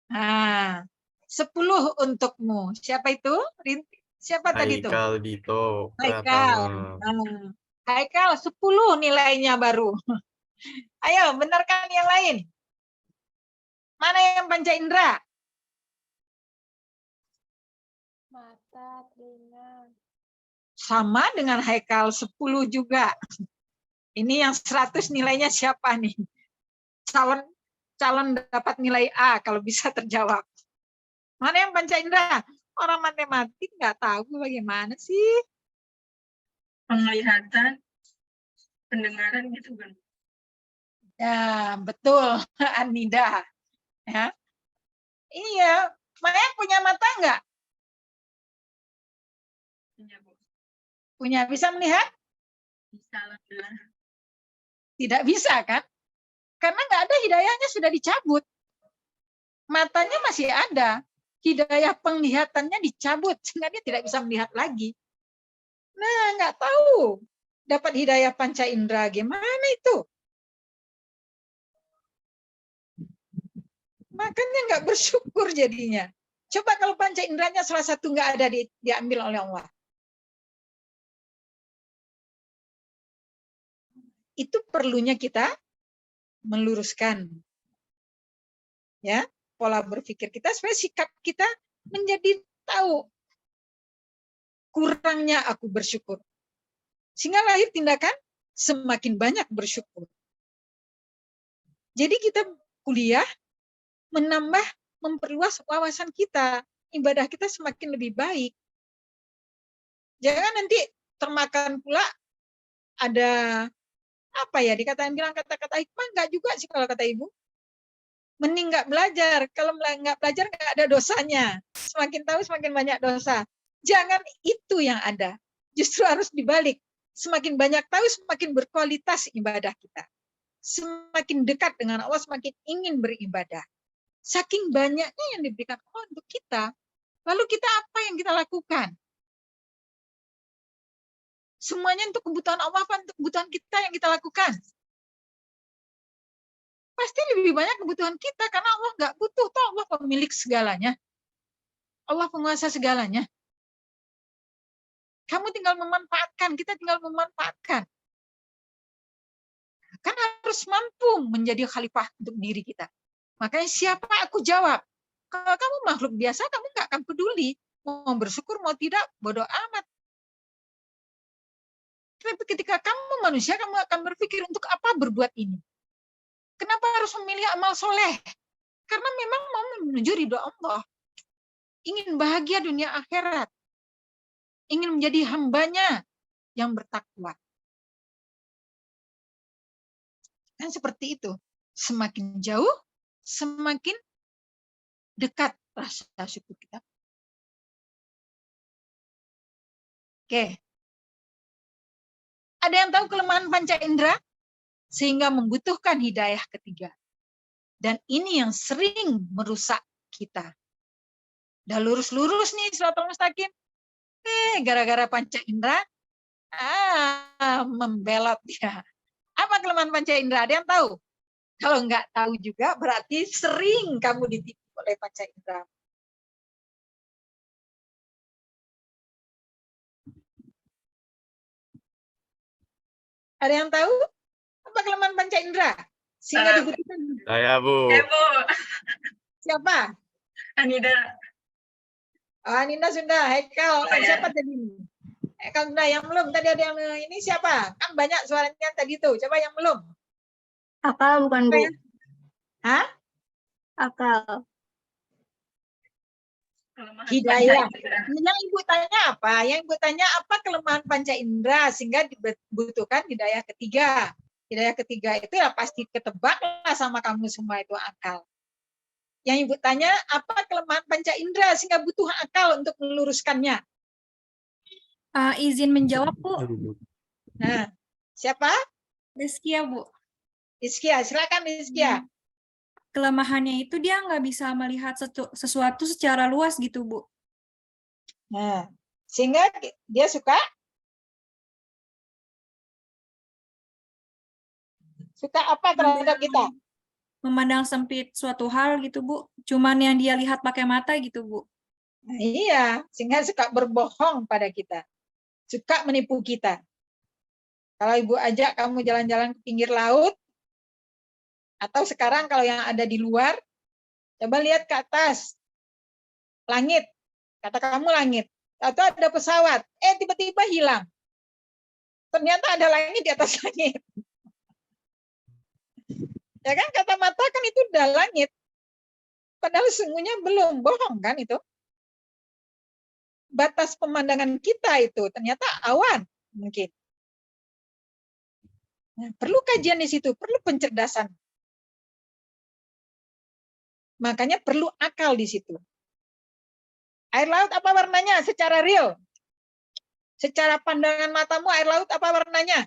Nah, 10 untukmu. Siapa itu? Siapa tadi itu? Haikal Dito Haikal. Pratama. Nah, Haikal 10 nilainya baru. Ayo, benarkan yang lain. Mana yang panca indera? Mata, telinga. Sama dengan Haikal 10 juga. Ini yang 100 nilainya siapa nih? Calon dapat nilai A kalau bisa terjawab. Mana yang panca indera? Orang matematik nggak tahu bagaimana sih. Penglihatan, pendengaran gitu kan. Ya, betul, Anida. Ya. Iya, Maya punya mata nggak? Iya, Bu. Punya, bisa melihat? Bisa, alhamdulillah. Tidak bisa kan? Karena nggak ada, hidayahnya sudah dicabut. Matanya masih ada, hidayah penglihatannya dicabut sehingga dia tidak bisa melihat lagi. Nah, nggak tahu dapat hidayah panca indera gimana itu? Makanya nggak bersyukur jadinya. Coba kalau panca inderanya salah satu nggak ada, diambil oleh Allah. Itu perlunya kita meluruskan, ya, pola berpikir kita supaya sikap kita menjadi tahu kurangnya aku bersyukur, sehingga lahir tindakan semakin banyak bersyukur. Jadi kita kuliah menambah, memperluas wawasan kita, ibadah kita semakin lebih baik. Jangan nanti termakan pula ada apa ya, dikatain bilang kata-kata hikmah, enggak juga sih kalau kata ibu. Mending nggak belajar. Kalau nggak belajar nggak ada dosanya. Semakin tahu semakin banyak dosa. Jangan itu yang ada. Justru harus dibalik. Semakin banyak tahu semakin berkualitas ibadah kita. Semakin dekat dengan Allah semakin ingin beribadah. Saking banyaknya yang diberikan Allah untuk kita. Lalu kita apa yang kita lakukan? Semuanya untuk kebutuhan Allah apa untuk kebutuhan kita yang kita lakukan? Pasti lebih banyak kebutuhan kita karena Allah nggak butuh. Toh Allah pemilik segalanya. Allah penguasa segalanya. Kamu tinggal memanfaatkan, kita tinggal memanfaatkan. Kan harus mampu menjadi khalifah untuk diri kita. Makanya siapa aku jawab. Kalau kamu makhluk biasa, kamu nggak akan peduli. Mau bersyukur, mau tidak, bodoh amat. Tapi ketika kamu manusia, kamu akan berpikir untuk apa berbuat ini. Kenapa harus memilih amal soleh? Karena memang mau menuju ridho Allah. Ingin bahagia dunia akhirat. Ingin menjadi hambanya yang bertakwa. Kan seperti itu. Semakin jauh, semakin dekat rasa syukur kita. Oke. Ada yang tahu kelemahan panca indera? Sehingga membutuhkan hidayah ketiga. Dan ini yang sering merusak kita. Udah lurus-lurus nih siratal mustaqim. Gara-gara panca indera, membelot dia. Apa kelemahan panca indera? Ada yang tahu? Kalau nggak tahu juga berarti sering kamu ditipu oleh panca indera. Ada yang tahu? Apa kelemahan panca indera? Sehingga dibutuhkan. Saya, Bu. Bu. Siapa? Anida. Oh, Anida sudah. Haikal. Oh, ya. Siapa tadi? Haikal sudah. Yang belum. Tadi ada yang ini siapa? Kan banyak suaranya tadi tuh. Coba yang belum. Akal bukan, Bu? Hah? Akal. Hidayah. Yang ibu tanya apa? Yang ibu tanya apa kelemahan panca indera sehingga dibutuhkan hidayah ketiga. Hidayah ketiga itu ya pasti ketebak lah sama kamu semua itu akal. Yang ibu tanya apa kelemahan panca indera sehingga butuh akal untuk meluruskannya. Izin menjawab, Bu. Nah, siapa? Rizkia, Bu. Rizkia, silakan Rizkia. Kelemahannya itu dia nggak bisa melihat sesuatu secara luas gitu, Bu. Nah, Sehingga dia suka apa terhadap kita? Memandang sempit suatu hal gitu, Bu. Cuman yang dia lihat pakai mata gitu, Bu. Nah, iya, sehingga suka berbohong pada kita. Suka menipu kita. Kalau ibu ajak kamu jalan-jalan ke pinggir laut, atau sekarang kalau yang ada di luar, coba lihat ke atas. Langit. Kata kamu langit. Atau ada pesawat. Tiba-tiba hilang. Ternyata ada langit di atas langit. Ya kan, kata mata kan itu udah langit. Padahal sesungguhnya belum, bohong kan itu. Batas pemandangan kita itu ternyata awan mungkin. Nah, perlu kajian di situ, perlu pencerdasan. Makanya perlu akal di situ. Air laut apa warnanya secara real? Secara pandangan matamu air laut apa warnanya?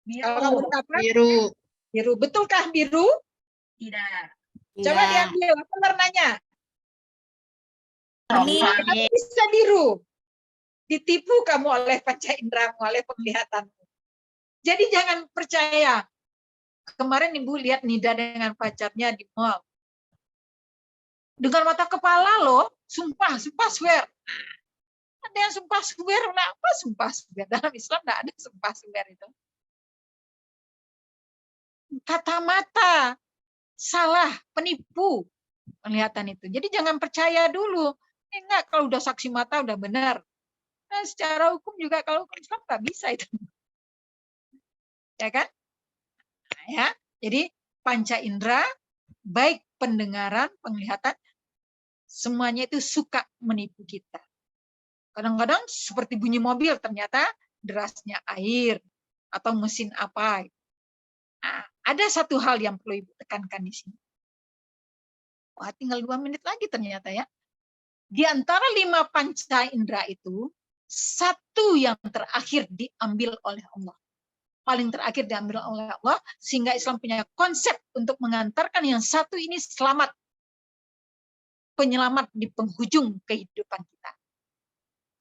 Kalau kamu apa? Biru. Biru. Betulkah biru? Tidak. Coba diambil apa warnanya? Kuning. Kenapa bisa biru? Ditipu kamu oleh panca inderamu, oleh penglihatanmu. Jadi jangan percaya. Kemarin Ibu lihat Nida dengan pacarnya di mall. Dengan mata kepala loh, sumpah swear. Ada yang sumpah swear, kenapa sumpah swear? Dalam Islam tidak ada sumpah swear itu. Kata mata, salah, penipu penglihatan itu. Jadi jangan percaya dulu. Enggak, kalau udah saksi mata udah benar. Nah, secara hukum juga kalau hukum Islam nggak bisa itu. Ya kan? Nah, ya. Jadi panca indera, baik pendengaran, penglihatan, semuanya itu suka menipu kita. Kadang-kadang seperti bunyi mobil, ternyata derasnya air atau mesin apa. Nah, ada satu hal yang perlu Ibu tekankan di sini. Wah, tinggal 2 menit lagi ternyata ya. Di antara 5 panca indera itu, satu yang terakhir diambil oleh Allah. Paling terakhir diambil oleh Allah, sehingga Islam punya konsep untuk mengantarkan yang satu ini selamat. Penyelamat di penghujung kehidupan kita.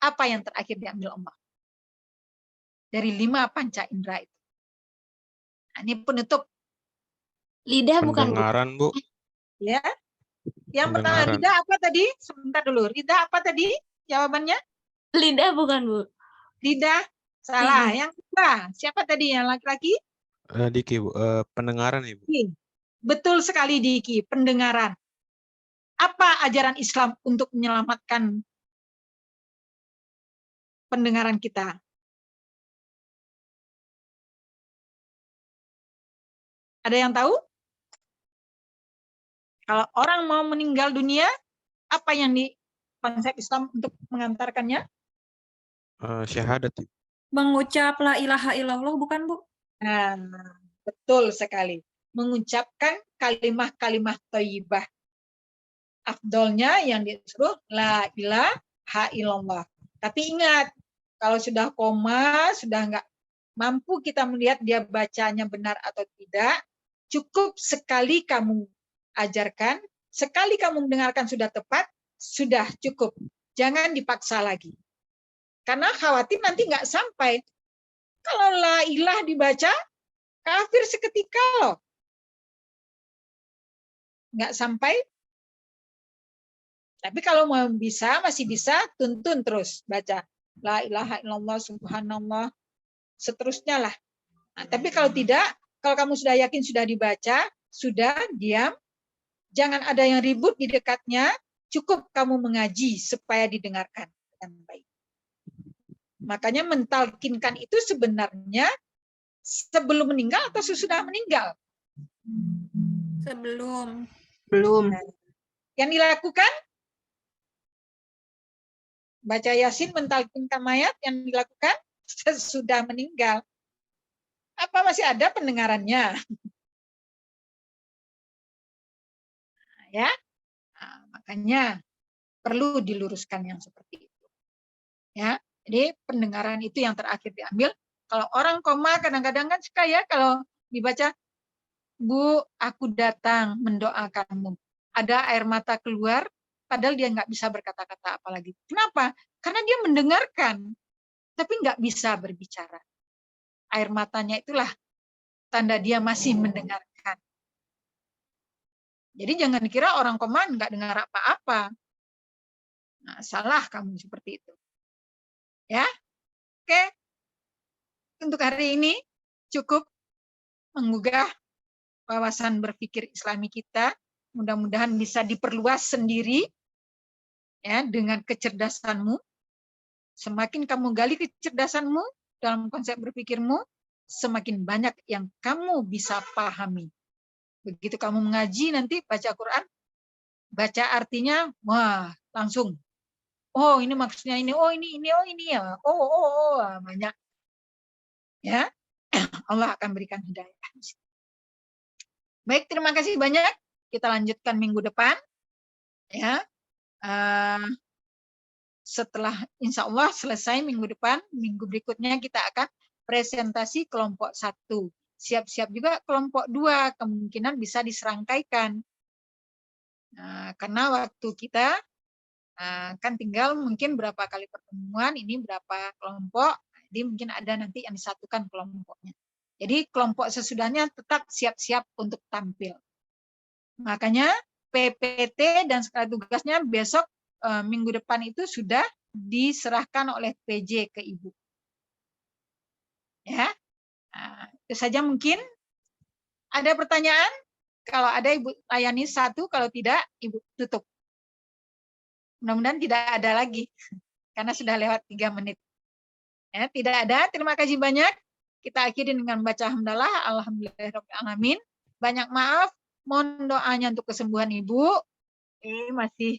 Apa yang terakhir diambil Allah? Dari 5 panca indera itu. Nah, ini penutup. Lidah bukan, Bu? Pendengaran, Bu. Ya. Yang pertama, Pendengaran. Rida apa tadi? Sebentar dulu. Rida apa tadi? Jawabannya? Lidah bukan, Bu? Lidah. Salah. Yang kedua, siapa tadi yang laki-laki? Diki, Bu. Pendengaran, Ibu. Betul sekali, Diki. Pendengaran. Apa ajaran Islam untuk menyelamatkan pendengaran kita? Ada yang tahu? Kalau orang mau meninggal dunia, apa yang di konsep Islam untuk mengantarkannya? Syahadat, Ibu. Mengucap la ilaha illallah bukan, Bu? Nah, betul sekali. Mengucapkan kalimah-kalimah thayyibah. Afdolnya yang disuruh la ilaha illallah. Tapi ingat, kalau sudah koma, sudah nggak mampu kita melihat dia bacanya benar atau tidak, cukup sekali kamu ajarkan, sekali kamu mendengarkan sudah tepat, sudah cukup. Jangan dipaksa lagi. Karena khawatir nanti nggak sampai. Kalau la ilah dibaca, kafir seketika loh. Nggak sampai. Tapi kalau mau bisa, masih bisa, tuntun terus baca. La ilaha illallah subhanallah. Seterusnya lah. Nah, tapi kalau tidak, kalau kamu sudah yakin sudah dibaca, sudah diam, jangan ada yang ribut di dekatnya, cukup kamu mengaji supaya didengarkan dengan baik. Makanya mentalkinkan itu sebenarnya sebelum meninggal atau sesudah meninggal? Sebelum. Belum. Yang dilakukan? Baca Yasin, mentalkinkan mayat, yang dilakukan sesudah meninggal. Apa masih ada pendengarannya? Ya, nah, makanya perlu diluruskan yang seperti itu. Ya, jadi pendengaran itu yang terakhir diambil. Kalau orang koma kadang-kadang kan suka ya kalau dibaca, Bu, aku datang mendoakanmu. Ada air mata keluar, padahal dia nggak bisa berkata-kata apalagi. Kenapa? Karena dia mendengarkan, tapi nggak bisa berbicara. Air matanya itulah tanda dia masih mendengarkan. Jadi jangan kira orang koman nggak dengar apa-apa. Nah, salah kamu seperti itu. Ya, oke. Untuk hari ini cukup menggugah wawasan berpikir Islami kita. Mudah-mudahan bisa diperluas sendiri ya dengan kecerdasanmu. Semakin kamu gali kecerdasanmu dalam konsep berpikirmu, semakin banyak yang kamu bisa pahami. Begitu kamu mengaji nanti baca Quran, baca artinya, wah langsung. Oh ini maksudnya ini, oh ini ya, oh banyak. Ya, Allah akan berikan hidayah. Baik, terima kasih banyak. Kita lanjutkan minggu depan. Ya, setelah insya Allah selesai minggu depan, minggu berikutnya kita akan presentasi kelompok 1. Siap-siap juga kelompok 2, kemungkinan bisa diserangkaikan. Nah, karena waktu kita kan tinggal mungkin berapa kali pertemuan, ini berapa kelompok, jadi mungkin ada nanti yang disatukan kelompoknya. Jadi kelompok sesudahnya tetap siap-siap untuk tampil. Makanya PPT dan skala tugasnya besok minggu depan itu sudah diserahkan oleh PJ ke Ibu. Ya, itu saja mungkin. Ada pertanyaan? Kalau ada Ibu layani 1, kalau tidak Ibu tutup. Mudah-mudahan tidak ada lagi, karena sudah lewat 3 menit. Ya, tidak ada, terima kasih banyak. Kita akhiri dengan baca hamdalah, alhamdulillahirrahmanirrahim. Banyak maaf, mohon doanya untuk kesembuhan Ibu. Ini masih